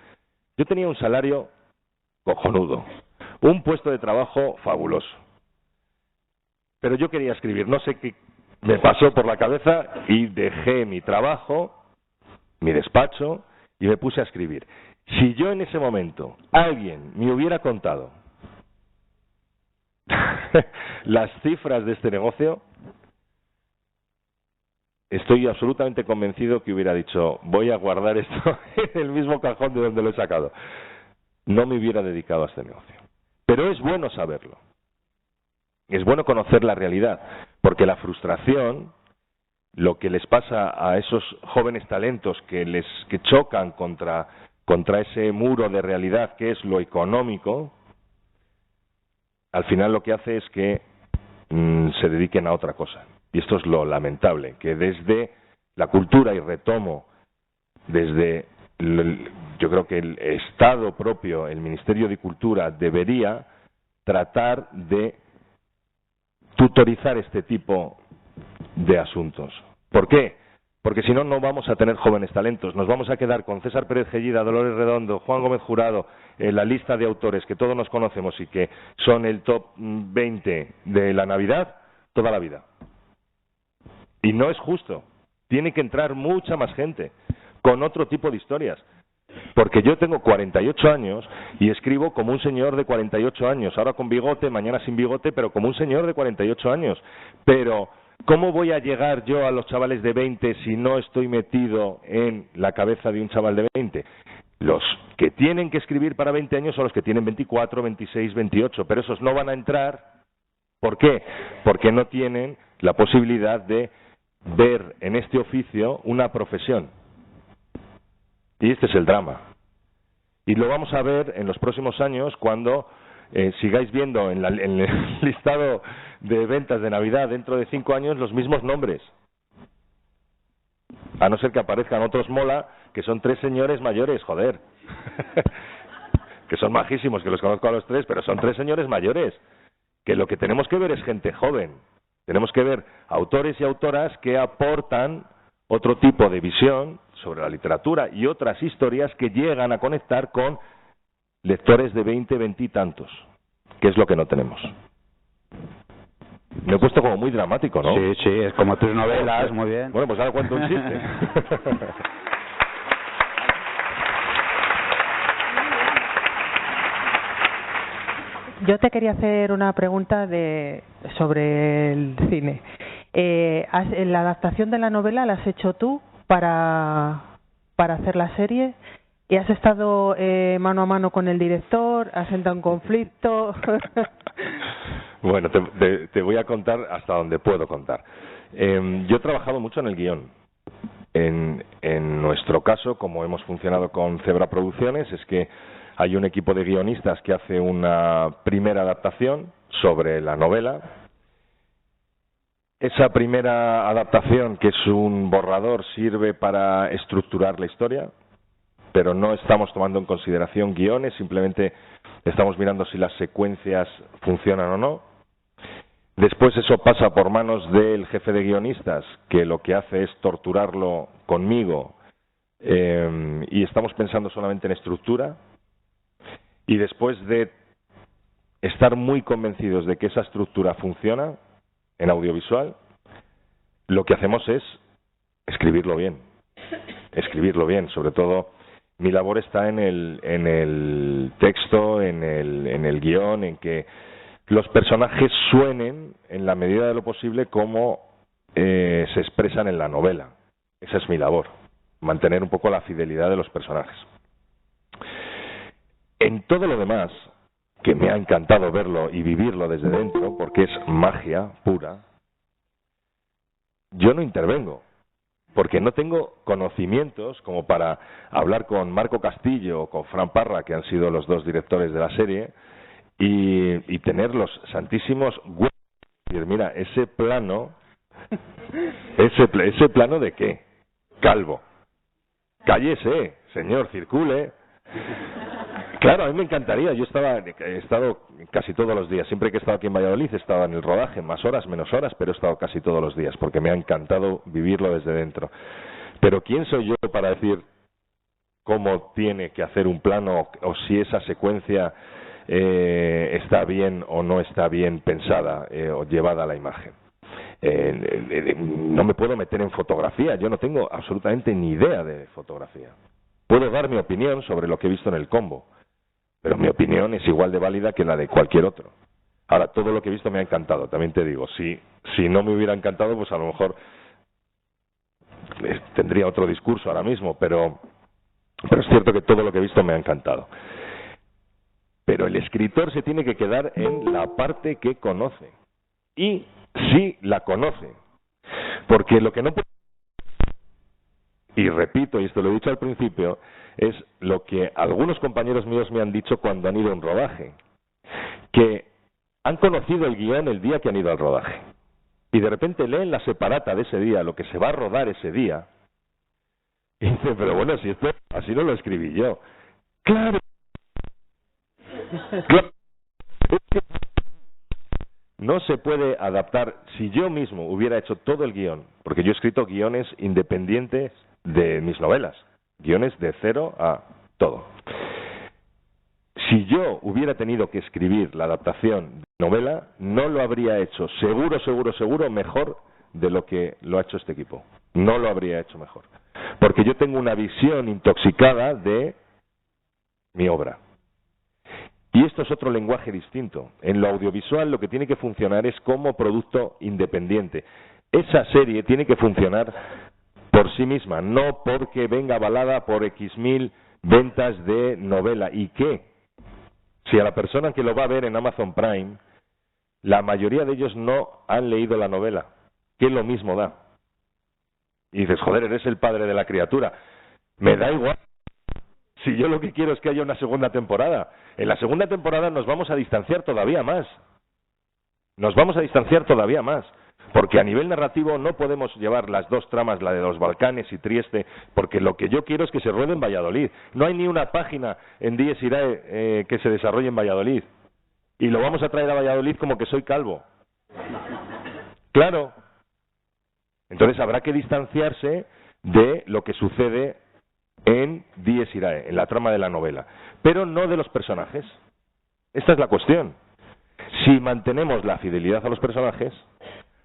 yo tenía un salario cojonudo, un puesto de trabajo fabuloso. Pero yo quería escribir, no sé qué me pasó por la cabeza y dejé mi trabajo, mi despacho, y me puse a escribir. Si yo en ese momento alguien me hubiera contado las cifras de este negocio, estoy absolutamente convencido que hubiera dicho, voy a guardar esto en el mismo cajón de donde lo he sacado. No me hubiera dedicado a este negocio. Pero es bueno saberlo. Es bueno conocer la realidad, porque la frustración, lo que les pasa a esos jóvenes talentos que chocan contra ese muro de realidad que es lo económico, al final lo que hace es que se dediquen a otra cosa. Y esto es lo lamentable, que desde la cultura, y retomo, yo creo que el Estado propio, el Ministerio de Cultura, debería tratar de tutorizar este tipo de asuntos. ¿Por qué? Porque si no, no vamos a tener jóvenes talentos. Nos vamos a quedar con César Pérez Gellida, Dolores Redondo, Juan Gómez Jurado, la lista de autores que todos nos conocemos y que son el top 20 de la Navidad toda la vida. Y no es justo. Tiene que entrar mucha más gente con otro tipo de historias. Porque yo tengo 48 años y escribo como un señor de 48 años. Ahora con bigote, mañana sin bigote, pero como un señor de 48 años. Pero ¿cómo voy a llegar yo a los chavales de 20 si no estoy metido en la cabeza de un chaval de 20? Los que tienen que escribir para 20 años son los que tienen 24, 26, 28, pero esos no van a entrar. ¿Por qué? Porque no tienen la posibilidad de ver en este oficio una profesión. Y este es el drama. Y lo vamos a ver en los próximos años cuando sigáis viendo en el listado de ventas de Navidad dentro de 5 años los mismos nombres. A no ser que aparezcan otros mola, que son 3 señores mayores, joder. Que son majísimos, que los conozco a los 3, pero son 3 señores mayores. Que lo que tenemos que ver es gente joven. Tenemos que ver autores y autoras que aportan otro tipo de visión sobre la literatura y otras historias que llegan a conectar con lectores de 20, 20 y tantos, que es lo que no tenemos. Me he puesto como muy dramático, ¿no? Sí, sí, es como tus novelas, muy bien. Bueno, pues ahora cuento un chiste. Yo te quería hacer una pregunta sobre el cine. ¿La adaptación de la novela la has hecho tú para hacer la serie? ¿Y has estado mano a mano con el director? ¿Has entrado en conflicto? Bueno, te voy a contar hasta donde puedo contar. Yo he trabajado mucho en el guión. En nuestro caso, como hemos funcionado con Zebra Producciones, es que hay un equipo de guionistas que hace una primera adaptación sobre la novela. Esa primera adaptación, que es un borrador, sirve para estructurar la historia, pero no estamos tomando en consideración guiones, simplemente estamos mirando si las secuencias funcionan o no. Después eso pasa por manos del jefe de guionistas, que lo que hace es torturarlo conmigo, y estamos pensando solamente en estructura. Y después de estar muy convencidos de que esa estructura funciona en audiovisual, lo que hacemos es escribirlo bien. Escribirlo bien. Sobre todo, mi labor está en el texto, en el guión, en que los personajes suenen, en la medida de lo posible, como se expresan en la novela. Esa es mi labor. Mantener un poco la fidelidad de los personajes. En todo lo demás, que me ha encantado verlo y vivirlo desde dentro, porque es magia pura, yo no intervengo, porque no tengo conocimientos como para hablar con Marco Castillo o con Fran Parra, que han sido los 2 directores de la serie, y tener los santísimos huevos y decir, mira, ese plano ¿de qué? Calvo. Cállese, señor, circule. Claro, a mí me encantaría. Yo he estado casi todos los días. Siempre que he estado aquí en Valladolid he estado en el rodaje, más horas, menos horas, pero he estado casi todos los días, porque me ha encantado vivirlo desde dentro. Pero ¿quién soy yo para decir cómo tiene que hacer un plano o si esa secuencia está bien o no está bien pensada o llevada a la imagen? No me puedo meter en fotografía. Yo no tengo absolutamente ni idea de fotografía. Puedo dar mi opinión sobre lo que he visto en el combo, pero mi opinión es igual de válida que la de cualquier otro. Ahora, todo lo que he visto me ha encantado, también te digo. Si no me hubiera encantado, pues a lo mejor tendría otro discurso ahora mismo, pero es cierto que todo lo que he visto me ha encantado. Pero el escritor se tiene que quedar en la parte que conoce. Y sí la conoce. Porque lo que no puede... Y repito, y esto lo he dicho al principio, es lo que algunos compañeros míos me han dicho cuando han ido a un rodaje. Que han conocido el guión el día que han ido al rodaje. Y de repente leen la separata de ese día, lo que se va a rodar ese día. Y dicen, pero bueno, si esto así no lo escribí yo. ¡Claro! ¡Claro! Es que no se puede adaptar. Si yo mismo hubiera hecho todo el guión, porque yo he escrito guiones independientes de mis novelas, guiones de cero a todo. Si yo hubiera tenido que escribir la adaptación de novela, no lo habría hecho seguro mejor de lo que lo ha hecho este equipo. No lo habría hecho mejor. Porque yo tengo una visión intoxicada de mi obra. Y esto es otro lenguaje distinto. En lo audiovisual lo que tiene que funcionar es como producto independiente. Esa serie tiene que funcionar por sí misma, no porque venga avalada por X mil ventas de novela. ¿Y qué? Si a la persona que lo va a ver en Amazon Prime, la mayoría de ellos no han leído la novela, que lo mismo da. Y dices, joder, eres el padre de la criatura. Me da igual. Si yo lo que quiero es que haya una segunda temporada. En la segunda temporada nos vamos a distanciar todavía más. Nos vamos a distanciar todavía más. Porque a nivel narrativo no podemos llevar las dos tramas, la de los Balcanes y Trieste, porque lo que yo quiero es que se ruede en Valladolid. No hay ni una página en Dies Irae que se desarrolle en Valladolid. Y lo vamos a traer a Valladolid como que soy calvo. Claro. Entonces habrá que distanciarse de lo que sucede en Dies Irae, en la trama de la novela, pero no de los personajes. Esta es la cuestión. Si mantenemos la fidelidad a los personajes,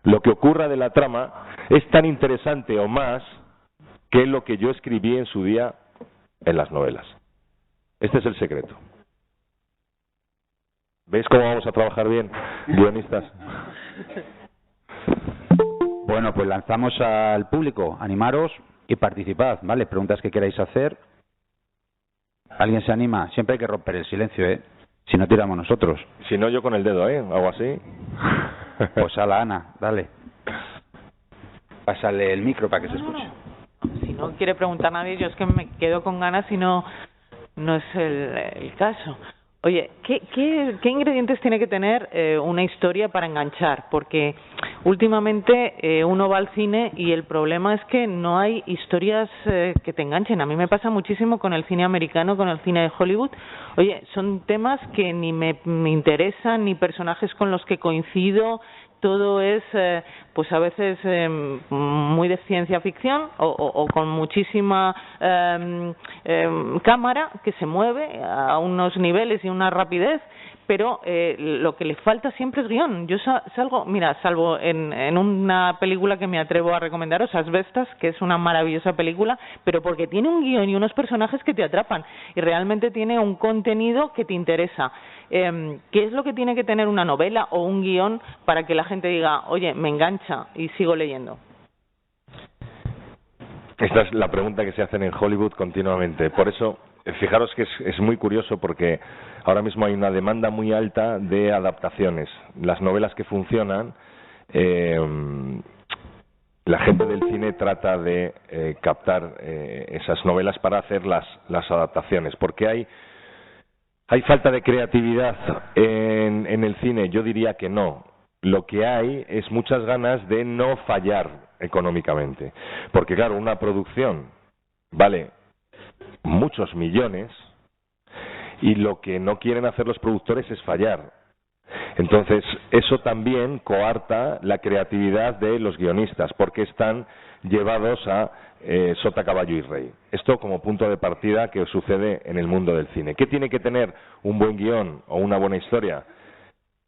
lo que ocurra de la trama es tan interesante o más que lo que yo escribí en su día en las novelas. Este es el secreto. ¿Veis cómo vamos a trabajar bien, guionistas? Bueno, pues lanzamos al público, animaros y participad, ¿vale? Preguntas que queráis hacer. ¿Alguien se anima? Siempre hay que romper el silencio, ¿eh? Si no, tiramos nosotros. Si no, yo con el dedo, ¿eh? Hago así. Pues a la Ana, dale. Pásale el micro para que se escuche. Si no quiere preguntar nadie, yo es que me quedo con ganas y no es el caso. Oye, ¿qué ingredientes tiene que tener una historia para enganchar? Porque últimamente uno va al cine y el problema es que no hay historias que te enganchen. A mí me pasa muchísimo con el cine americano, con el cine de Hollywood. Oye, son temas que ni me interesan, ni personajes con los que coincido. Todo es, pues a veces muy de ciencia ficción o con muchísima cámara que se mueve a unos niveles y una rapidez, pero lo que le falta siempre es guión. Yo salgo, mira, salvo en una película que me atrevo a recomendaros, Asbestas, que es una maravillosa película, pero porque tiene un guión y unos personajes que te atrapan y realmente tiene un contenido que te interesa. ¿Qué es lo que tiene que tener una novela o un guión para que la gente diga, oye, me engancha y sigo leyendo? Esta es la pregunta que se hacen en Hollywood continuamente. Por eso, fijaros que es muy curioso porque ahora mismo hay una demanda muy alta de adaptaciones. Las novelas que funcionan, la gente del cine trata de captar esas novelas para hacer las adaptaciones, porque hay falta de creatividad en el cine. Yo diría que no. Lo que hay es muchas ganas de no fallar económicamente. Porque claro, una producción vale muchos millones y lo que no quieren hacer los productores es fallar. Entonces, eso también coarta la creatividad de los guionistas, porque están llevados a sota, caballo y rey. Esto como punto de partida que sucede en el mundo del cine. ¿Qué tiene que tener un buen guión o una buena historia?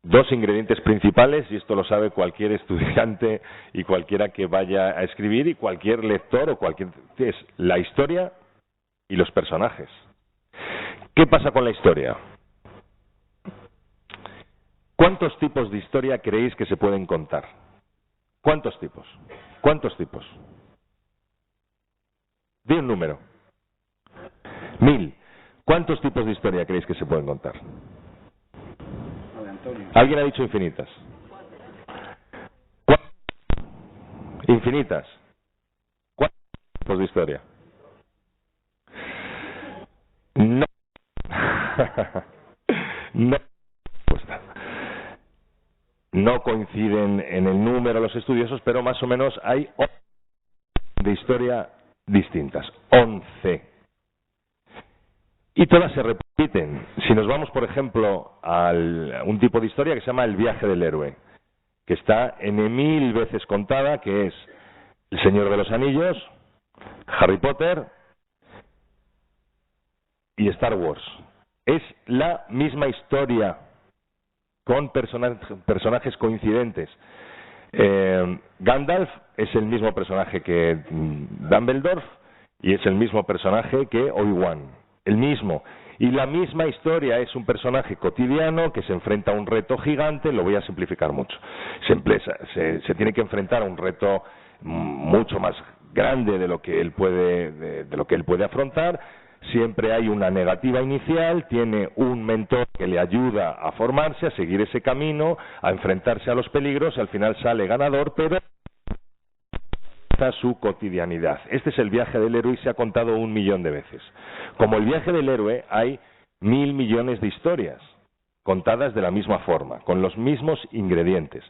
Dos ingredientes principales, y esto lo sabe cualquier estudiante y cualquiera que vaya a escribir y cualquier lector o es la historia y los personajes. ¿Qué pasa con la historia? ¿Cuántos tipos de historia creéis que se pueden contar? ¿Cuántos tipos? ¿Cuántos tipos? Di un número. 1000. ¿Cuántos tipos de historia creéis que se pueden contar? Alguien ha dicho infinitas. Infinitas. ¿Cuántos tipos de historia? No. No. No coinciden en el número los estudiosos, pero más o menos hay 11 de historia distintas. 11. Y todas se repiten. Si nos vamos, por ejemplo, a un tipo de historia que se llama el viaje del héroe. que está en 1000 veces contada, que es El Señor de los Anillos, Harry Potter y Star Wars. Es la misma historia con personajes coincidentes. Gandalf es el mismo personaje que Dumbledore y es el mismo personaje que Obi-Wan, el mismo. Y la misma historia, es un personaje cotidiano que se enfrenta a un reto gigante. Lo voy a simplificar mucho. Se tiene que enfrentar a un reto mucho más grande de lo que él puede afrontar. Siempre hay una negativa inicial, tiene un mentor que le ayuda a formarse, a seguir ese camino, a enfrentarse a los peligros, y al final sale ganador, pero su cotidianidad. Este es el viaje del héroe y se ha contado 1 millón de veces. Como el viaje del héroe, hay 1000 millones de historias contadas de la misma forma, con los mismos ingredientes.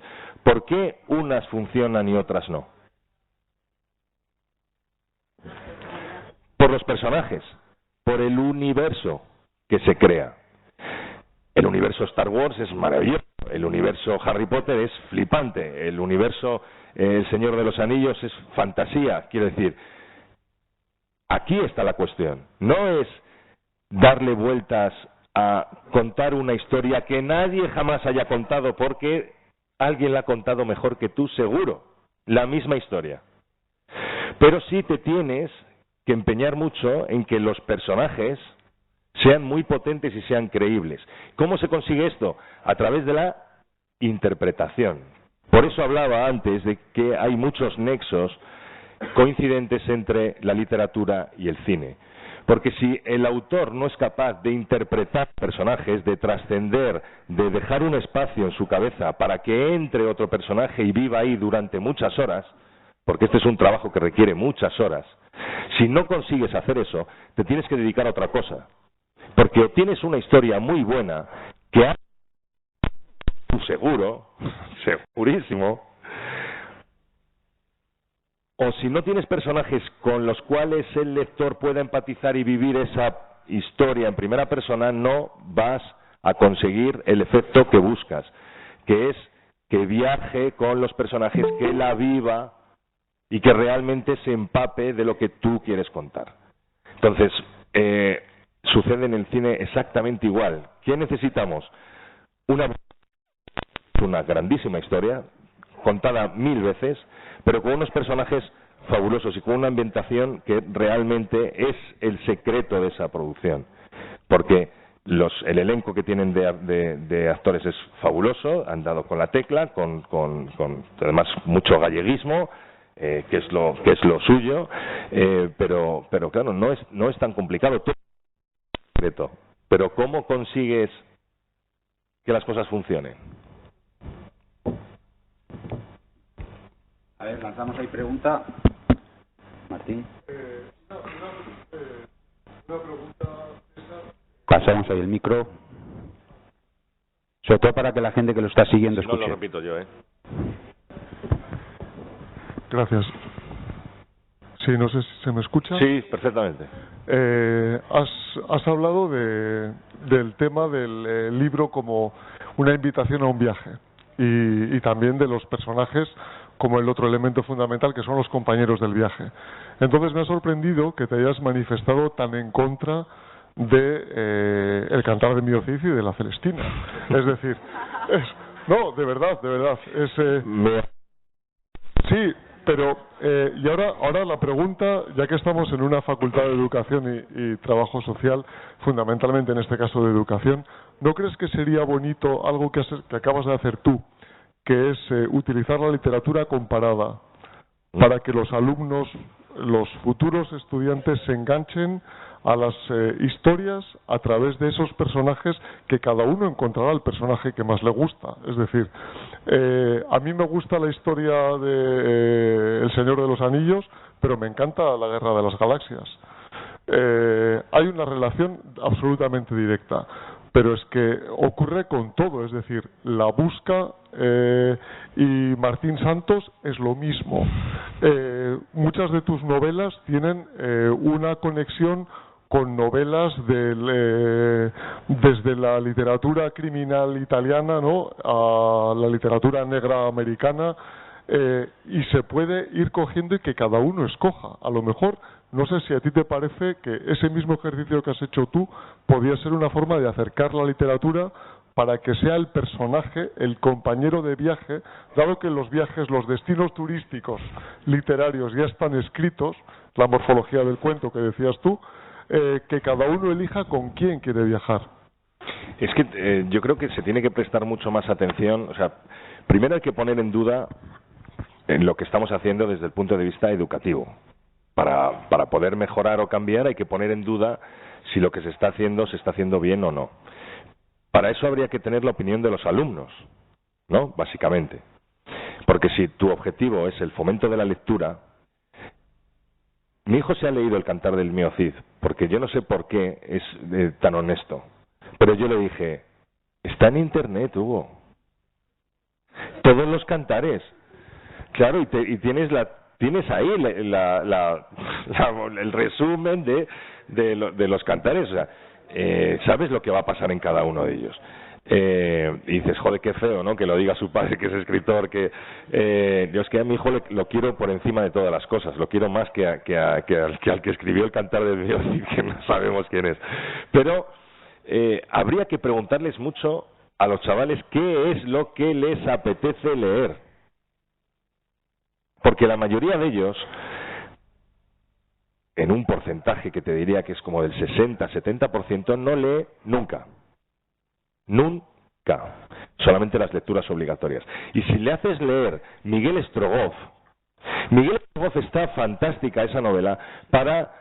¿Por qué unas funcionan y otras no? Por los personajes, por el universo que se crea. El universo Star Wars es maravilloso, el universo Harry Potter es flipante, el universo El Señor de los Anillos es fantasía. Quiero decir, aquí está la cuestión. No es darle vueltas a contar una historia que nadie jamás haya contado, porque alguien la ha contado mejor que tú, seguro, la misma historia. Pero sí te tienes que empeñar mucho en que los personajes sean muy potentes y sean creíbles. ¿Cómo se consigue esto? A través de la interpretación. Por eso hablaba antes de que hay muchos nexos coincidentes entre la literatura y el cine. Porque si el autor no es capaz de interpretar personajes, de trascender, de dejar un espacio en su cabeza para que entre otro personaje y viva ahí durante muchas horas, porque este es un trabajo que requiere muchas horas, si no consigues hacer eso, te tienes que dedicar a otra cosa. Porque o tienes una historia muy buena que ha segurísimo, o si no tienes personajes con los cuales el lector pueda empatizar y vivir esa historia en primera persona, no vas a conseguir el efecto que buscas, que es que viaje con los personajes, que la viva y que realmente se empape de lo que tú quieres contar. Entonces, sucede en el cine exactamente igual. ¿Qué necesitamos? Una grandísima historia, contada 1000 veces, pero con unos personajes fabulosos y con una ambientación que realmente es el secreto de esa producción. Porque el elenco que tienen de actores es fabuloso, han dado con la tecla, con además mucho galleguismo, que es lo suyo, pero claro, no es tan complicado. Todo es secreto. Pero ¿cómo consigues que las cosas funcionen? A ver, lanzamos ahí pregunta. Martín. Una pregunta. Pasamos ahí el micro. Sobre todo para que la gente que lo está siguiendo escuche. No lo repito yo, Gracias. Sí, no sé si se me escucha. Sí, perfectamente. Has hablado del tema del libro como una invitación a un viaje y también de los personajes como el otro elemento fundamental, que son los compañeros del viaje. Entonces me ha sorprendido que te hayas manifestado tan en contra de El Cantar de mi oficio y de La Celestina. Es decir, no, de verdad. Sí, pero y ahora la pregunta, ya que estamos en una facultad de educación y trabajo social, fundamentalmente en este caso de educación, ¿no crees que sería bonito algo que acabas de hacer tú, que es utilizar la literatura comparada para que los alumnos, los futuros estudiantes, se enganchen a las historias a través de esos personajes, que cada uno encontrará el personaje que más le gusta? Es decir, a mí me gusta la historia de El Señor de los Anillos, pero me encanta La Guerra de las Galaxias. Hay una relación absolutamente directa, pero es que ocurre con todo, es decir, La Busca y Martín Santos es lo mismo. Muchas de tus novelas tienen una conexión con novelas desde la literatura criminal italiana, ¿no?, a la literatura negra americana, y se puede ir cogiendo y que cada uno escoja. A lo mejor, no sé si a ti te parece que ese mismo ejercicio que has hecho tú podría ser una forma de acercar la literatura para que sea el personaje, el compañero de viaje, dado que los viajes, los destinos turísticos literarios ya están escritos, la morfología del cuento que decías tú, que cada uno elija con quién quiere viajar. Es que yo creo que se tiene que prestar mucho más atención. O sea, primero hay que poner en duda en lo que estamos haciendo desde el punto de vista educativo. Para poder mejorar o cambiar hay que poner en duda si lo que se está haciendo bien o no. Para eso habría que tener la opinión de los alumnos, ¿no?, básicamente. Porque si tu objetivo es el fomento de la lectura... Mi hijo se ha leído El cantar del mío Cid, porque yo no sé por qué es tan honesto. Pero yo le dije, está en Internet, Hugo. Todos los cantares. Claro, y tienes ahí el resumen de los cantares. O sea, sabes lo que va a pasar en cada uno de ellos. Y dices, joder, qué feo, ¿no?, que lo diga su padre, que es escritor, yo es que a mi hijo lo quiero por encima de todas las cosas, lo quiero más que al que escribió El cantar del mío Cid, que no sabemos quién es. Pero habría que preguntarles mucho a los chavales qué es lo que les apetece leer. Porque la mayoría de ellos, en un porcentaje que te diría que es como del 60-70%, no lee nunca. Nunca. Solamente las lecturas obligatorias. Y si le haces leer Miguel Strogoff está fantástica esa novela para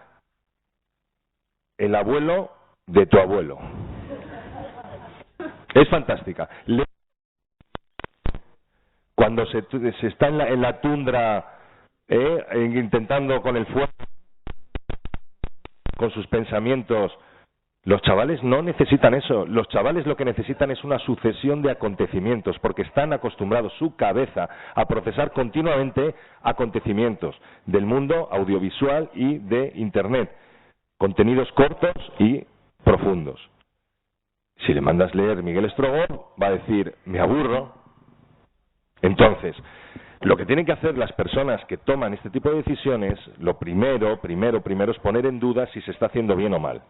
el abuelo de tu abuelo. Es fantástica. Cuando se está en la tundra intentando con el fuego, con sus pensamientos. Los chavales no necesitan eso. Los chavales lo que necesitan es una sucesión de acontecimientos, porque están acostumbrados su cabeza a procesar continuamente acontecimientos del mundo audiovisual y de Internet, contenidos cortos y profundos. Si le mandas leer Miguel Strogoff, va a decir, me aburro. Entonces, lo que tienen que hacer las personas que toman este tipo de decisiones, lo primero es poner en duda si se está haciendo bien o mal.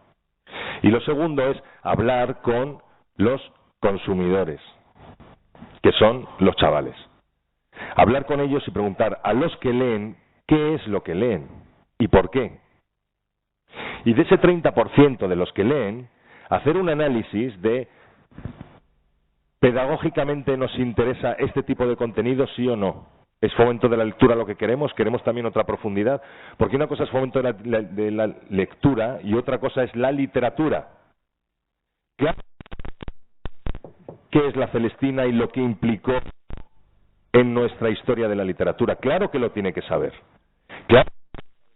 Y lo segundo es hablar con los consumidores, que son los chavales. Hablar con ellos y preguntar a los que leen qué es lo que leen y por qué. Y de ese 30% de los que leen, hacer un análisis de pedagógicamente nos interesa este tipo de contenido, sí o no. ¿Es fomento de la lectura lo que queremos? ¿Queremos también otra profundidad? Porque una cosa es fomento de la lectura y otra cosa es la literatura. Claro, ¿qué es la Celestina y lo que implicó en nuestra historia de la literatura? Claro que lo tiene que saber. Claro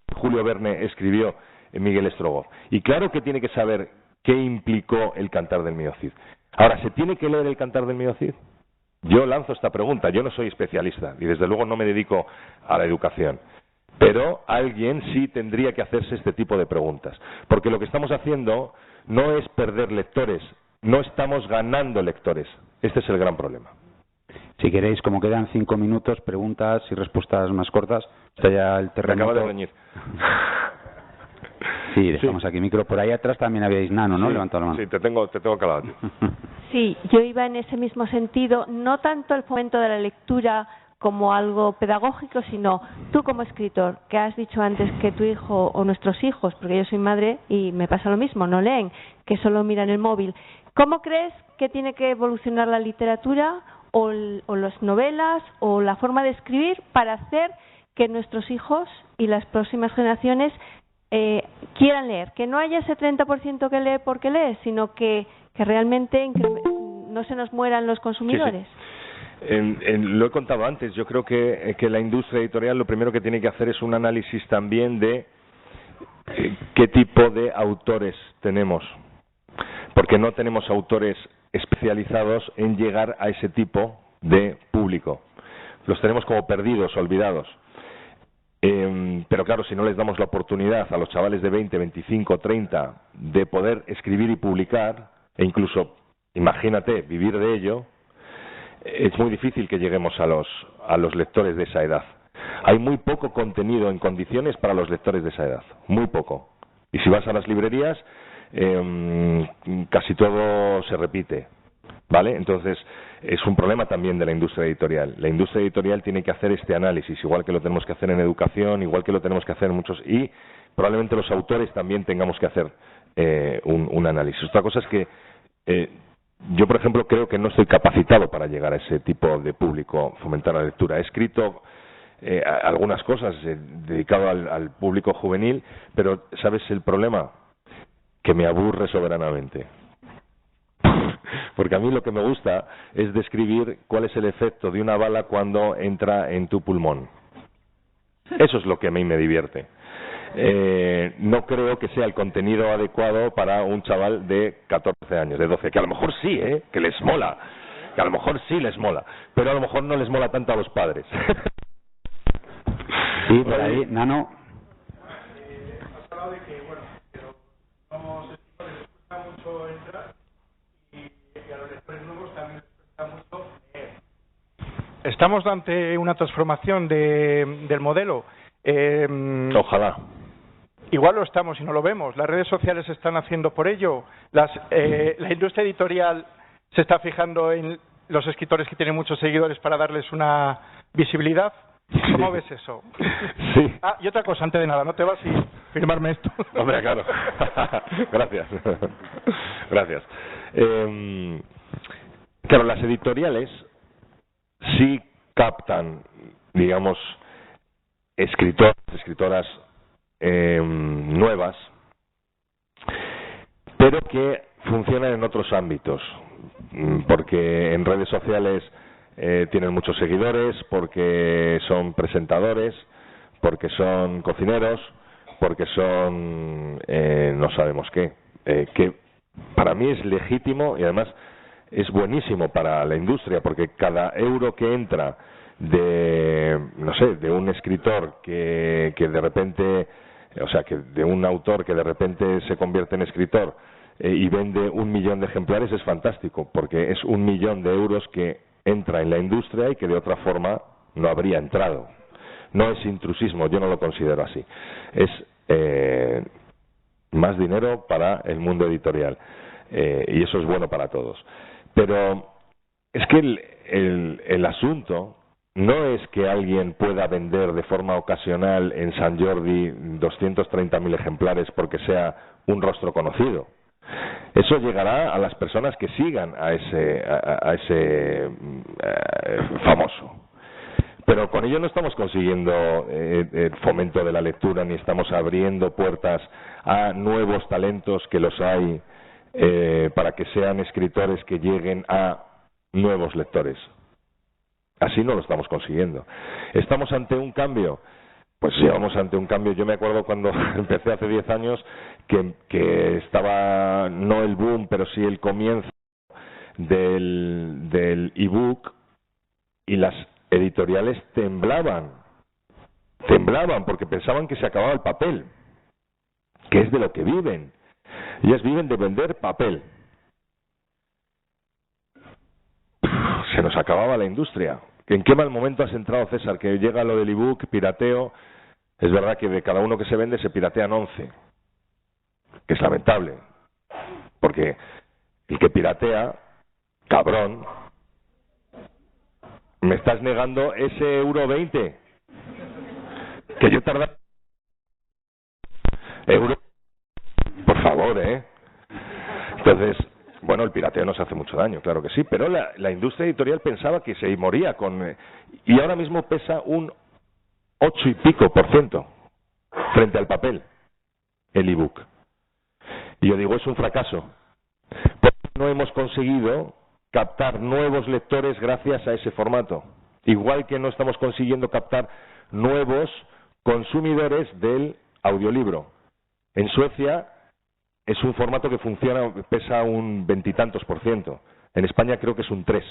que Julio Verne escribió Miguel Strogoff. Y claro que tiene que saber qué implicó El cantar del mío Cid. Ahora, ¿se tiene que leer El cantar del mío Cid? Yo lanzo esta pregunta, yo no soy especialista y desde luego no me dedico a la educación, pero alguien sí tendría que hacerse este tipo de preguntas, porque lo que estamos haciendo no es perder lectores, no estamos ganando lectores, este es el gran problema. Si queréis, como quedan 5 minutos, preguntas y respuestas más cortas, está ya el terreno. Me acaba de reñir. Sí, dejamos aquí micro. Por ahí atrás también habíais Nano, ¿no? Sí, levantado la mano. Sí, te tengo calado. Sí, yo iba en ese mismo sentido, no tanto el fomento de la lectura como algo pedagógico, sino tú como escritor, que has dicho antes que tu hijo o nuestros hijos, porque yo soy madre y me pasa lo mismo, no leen, que solo miran el móvil. ¿Cómo crees que tiene que evolucionar la literatura o las novelas o la forma de escribir para hacer que nuestros hijos y las próximas generaciones quieran leer? Que no haya ese 30% que lee porque lee, sino que realmente no se nos mueran los consumidores. Sí. Lo he contado antes, yo creo que la industria editorial lo primero que tiene que hacer es un análisis también de qué tipo de autores tenemos, porque no tenemos autores especializados en llegar a ese tipo de público, los tenemos como perdidos, olvidados. Pero claro, si no les damos la oportunidad a los chavales de 20, 25, 30 de poder escribir y publicar, e incluso, imagínate, vivir de ello, es muy difícil que lleguemos a los lectores de esa edad. Hay muy poco contenido en condiciones para los lectores de esa edad, muy poco. Y si vas a las librerías, casi todo se repite, ¿vale? Entonces, es un problema también de la industria editorial. La industria editorial tiene que hacer este análisis, igual que lo tenemos que hacer en educación, igual que lo tenemos que hacer en muchos... Y probablemente los autores también tengamos que hacer un análisis. Otra cosa es que yo, por ejemplo, creo que no estoy capacitado para llegar a ese tipo de público, fomentar la lectura. He escrito algunas cosas dedicado al público juvenil, pero ¿sabes el problema? Que me aburre soberanamente. Porque a mí lo que me gusta es describir cuál es el efecto de una bala cuando entra en tu pulmón. Eso es lo que a mí me divierte. No creo que sea el contenido adecuado para un chaval de 14 años, de 12, que a lo mejor sí, que les mola, que a lo mejor sí les mola, pero a lo mejor no les mola tanto a los padres. Sí, por ahí, Nano. Has hablado de que, bueno, los escritores les gusta mucho entrar y a los lectores nuevos también les gusta mucho leer. Estamos ante una transformación del modelo. Ojalá. Igual lo estamos y no lo vemos. Las redes sociales están haciendo por ello. La industria editorial se está fijando en los escritores que tienen muchos seguidores para darles una visibilidad. ¿Cómo ves eso? Sí. Ah, y otra cosa, antes de nada, no te vas y firmarme esto. Hombre, claro. Gracias. Gracias. Claro, las editoriales sí captan, digamos, escritoras nuevas, pero que funcionan en otros ámbitos, porque en redes sociales tienen muchos seguidores, porque son presentadores, porque son cocineros, porque son no sabemos qué, que para mí es legítimo y además es buenísimo para la industria, porque cada euro que entra de, no sé, de un escritor que de repente, o sea, que de un autor que de repente se convierte en escritor y vende 1 millón de ejemplares, es fantástico, porque es 1 millón de euros que entra en la industria y que de otra forma no habría entrado. No es intrusismo, yo no lo considero así. Es más dinero para el mundo editorial y eso es bueno para todos. Pero es que el asunto no es que alguien pueda vender de forma ocasional en Sant Jordi 230.000 ejemplares porque sea un rostro conocido. Eso llegará a las personas que sigan a ese famoso. Pero con ello no estamos consiguiendo el fomento de la lectura, ni estamos abriendo puertas a nuevos talentos que los hay para que sean escritores que lleguen a nuevos lectores. Así no lo estamos consiguiendo. ¿Estamos ante un cambio? Pues sí, vamos ante un cambio. Yo me acuerdo cuando empecé hace 10 años que estaba, no el boom, pero sí el comienzo del ebook, y las editoriales temblaban porque pensaban que se acababa el papel, que es de lo que viven. Ellas viven de vender papel. Se nos acababa la industria. ¿En qué mal momento has entrado, César? Que llega lo del ebook, pirateo. Es verdad que de cada uno que se vende se piratean 11, que es lamentable, porque el que piratea, cabrón, me estás negando ese €20 que yo tardaba. Euro, por favor, Entonces, bueno, el pirateo nos hace mucho daño, claro que sí, pero la industria editorial pensaba que se moría con... Y ahora mismo pesa un 8 y pico % frente al papel, el ebook. Y yo digo, es un fracaso, porque no hemos conseguido captar nuevos lectores gracias a ese formato, igual que no estamos consiguiendo captar nuevos consumidores del audiolibro. En Suecia es un formato que funciona, pesa un 20 y tantos %. En España creo que es un 3%.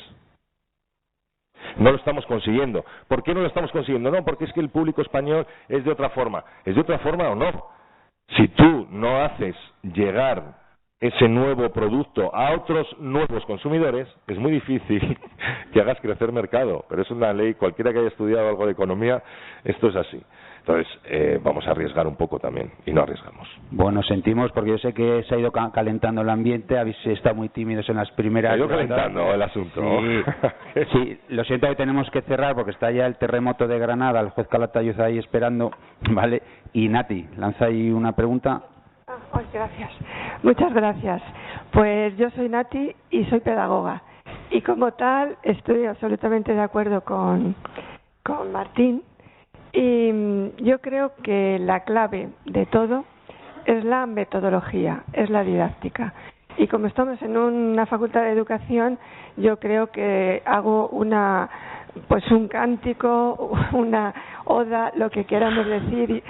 No lo estamos consiguiendo. ¿Por qué no lo estamos consiguiendo? No, porque es que el público español es de otra forma. ¿Es de otra forma o no? Si tú no haces llegar ese nuevo producto a otros nuevos consumidores, es muy difícil que hagas crecer mercado. Pero es una ley, cualquiera que haya estudiado algo de economía, esto es así. Entonces, vamos a arriesgar un poco también, y no arriesgamos. Bueno, sentimos, porque yo sé que se ha ido calentando el ambiente, habéis estado muy tímidos en las primeras... Se ha ido calentando el asunto. Sí, sí, lo siento que tenemos que cerrar, porque está ya el terremoto de Granada, el juez Calatayud ahí esperando, ¿vale? Y Nati, lanza ahí una pregunta. Gracias. Muchas gracias. Pues yo soy Nati y soy pedagoga. Y como tal, estoy absolutamente de acuerdo con Martín. Y yo creo que la clave de todo es la metodología, es la didáctica. Y como estamos en una facultad de educación, yo creo que hago un cántico, una oda, lo que queramos decir,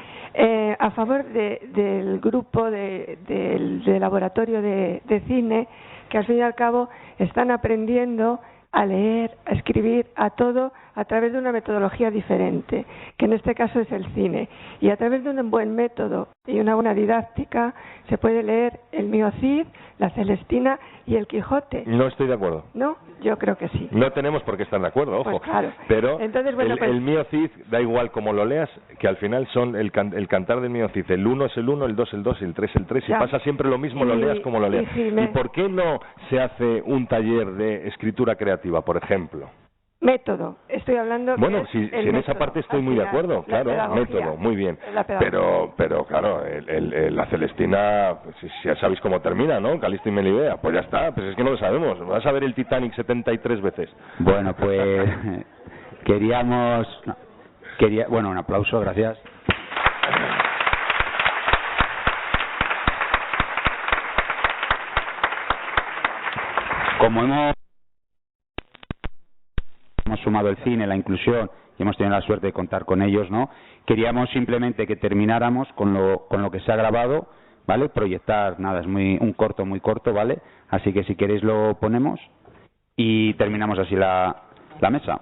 a favor del grupo del laboratorio de cine, que al fin y al cabo están aprendiendo a leer, a escribir, a todo a través de una metodología diferente, que en este caso es el cine. Y a través de un buen método y una buena didáctica se puede leer el Mío Cid, la Celestina y el Quijote. No estoy de acuerdo. ¿No? Yo creo que sí. No tenemos por qué estar de acuerdo, ojo. Pues claro. Pero entonces, bueno, el Mío Cid, da igual como lo leas, que al final son el cantar del Mío Cid. El 1 es el 1, el 2 el 2 y el 3 el 3. Y pasa siempre lo mismo, lo leas como lo leas. ¿Y por qué no se hace un taller de escritura creativa, por ejemplo? Método, estoy hablando. Bueno, si en esa parte estoy muy de acuerdo, claro, método, muy bien. Pero claro, la Celestina, pues, ya sabéis cómo termina, ¿no? Calisto y Melibea, pues ya está, pues es que no lo sabemos. Vas a ver el Titanic 73 veces. Bueno, pues bueno, un aplauso, gracias. Como hemos sumado el cine, la inclusión, y hemos tenido la suerte de contar con ellos, ¿no? Queríamos simplemente que termináramos con lo que se ha grabado, ¿vale? Proyectar, nada, es un corto muy corto, ¿vale? Así que si queréis lo ponemos y terminamos así la mesa.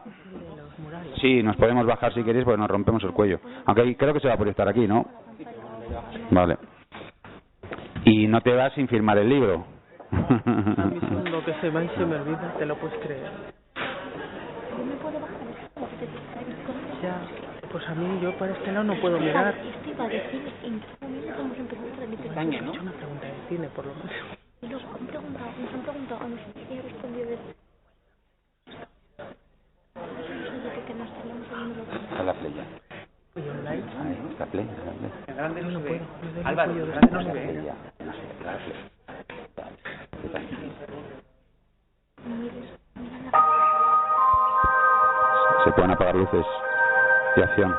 Sí, nos podemos bajar si queréis, porque nos rompemos el cuello. Aunque creo que se va a proyectar aquí, ¿no? Vale. Y no te vas sin firmar el libro. A mí segundo que se va y se me olvida, te lo puedes creer. Ya, pues a mí yo para este lado no puedo mirar. España, ¿no? He hecho una pregunta de cine, por lo menos. Y nos han preguntado, no sé si he respondido de... Está la playa. Ahí, está playa. El grande no se ve. Álvaro, el grande no se ve. No sé, la se pueden apagar luces de acción.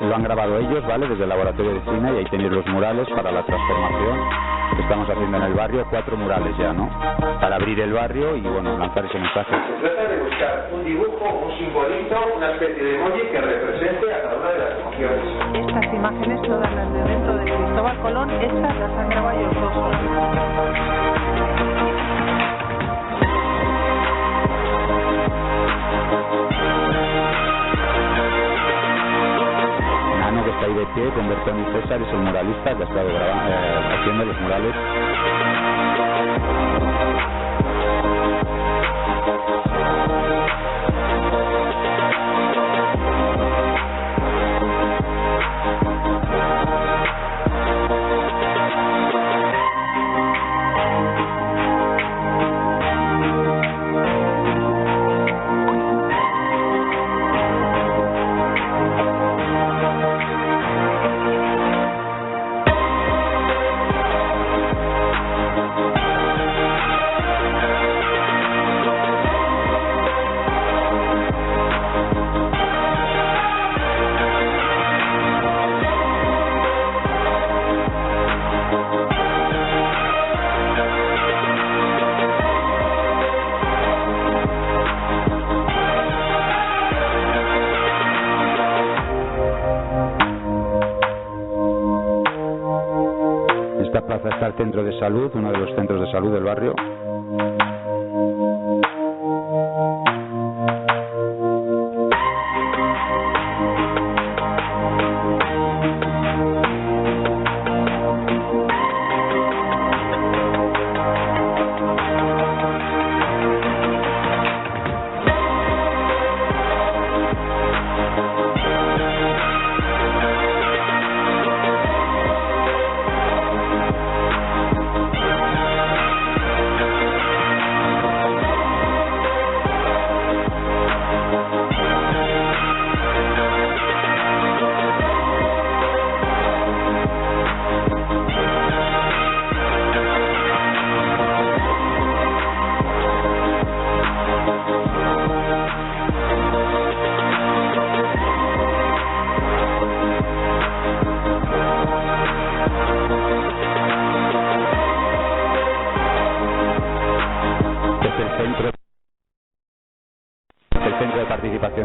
Lo han grabado ellos, ¿vale? Desde el laboratorio de cine, y ahí tenéis los murales para la transformación que estamos haciendo en el barrio, 4 murales ya, ¿no? Para abrir el barrio y, bueno, lanzar ese mensaje. Se trata de buscar un dibujo, un simbolito, una especie de emoji que represente a cada una de las emociones. Estas imágenes, todas las de dentro de Cristóbal Colón, estas las han grabado ellos dos solamente. Que está ahí de pie con Bertón y César, es el muralista que ha estado haciendo los murales. centro de salud, uno de los centros de salud del barrio.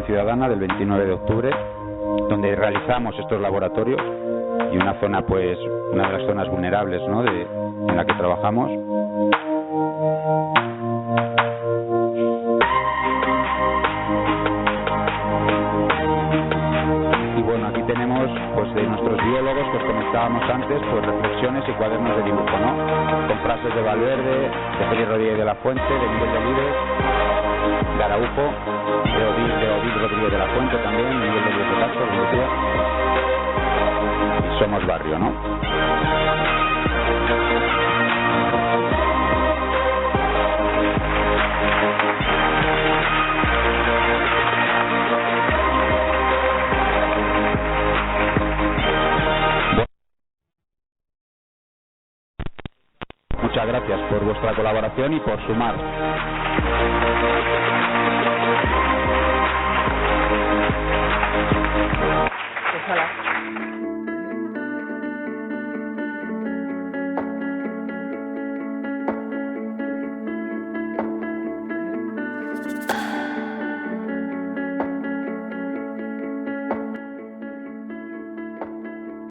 Ciudadana del 29 de octubre, donde realizamos estos laboratorios, y una zona, pues, una de las zonas vulnerables, ¿no?, en la que trabajamos. Y bueno, aquí tenemos, pues, de nuestros biólogos que os comentábamos antes, pues reflexiones y cuadernos de dibujo, ¿no?, con frases de Valverde, de Félix Rodríguez de la Fuente, de Miguel Delibes, de Araujo, de Odil Rodríguez de la Fuente también, de Miguel Delibes de Castro, como decía. Y somos barrio, ¿no? Muchas gracias por vuestra colaboración y por sumar. Pues hola.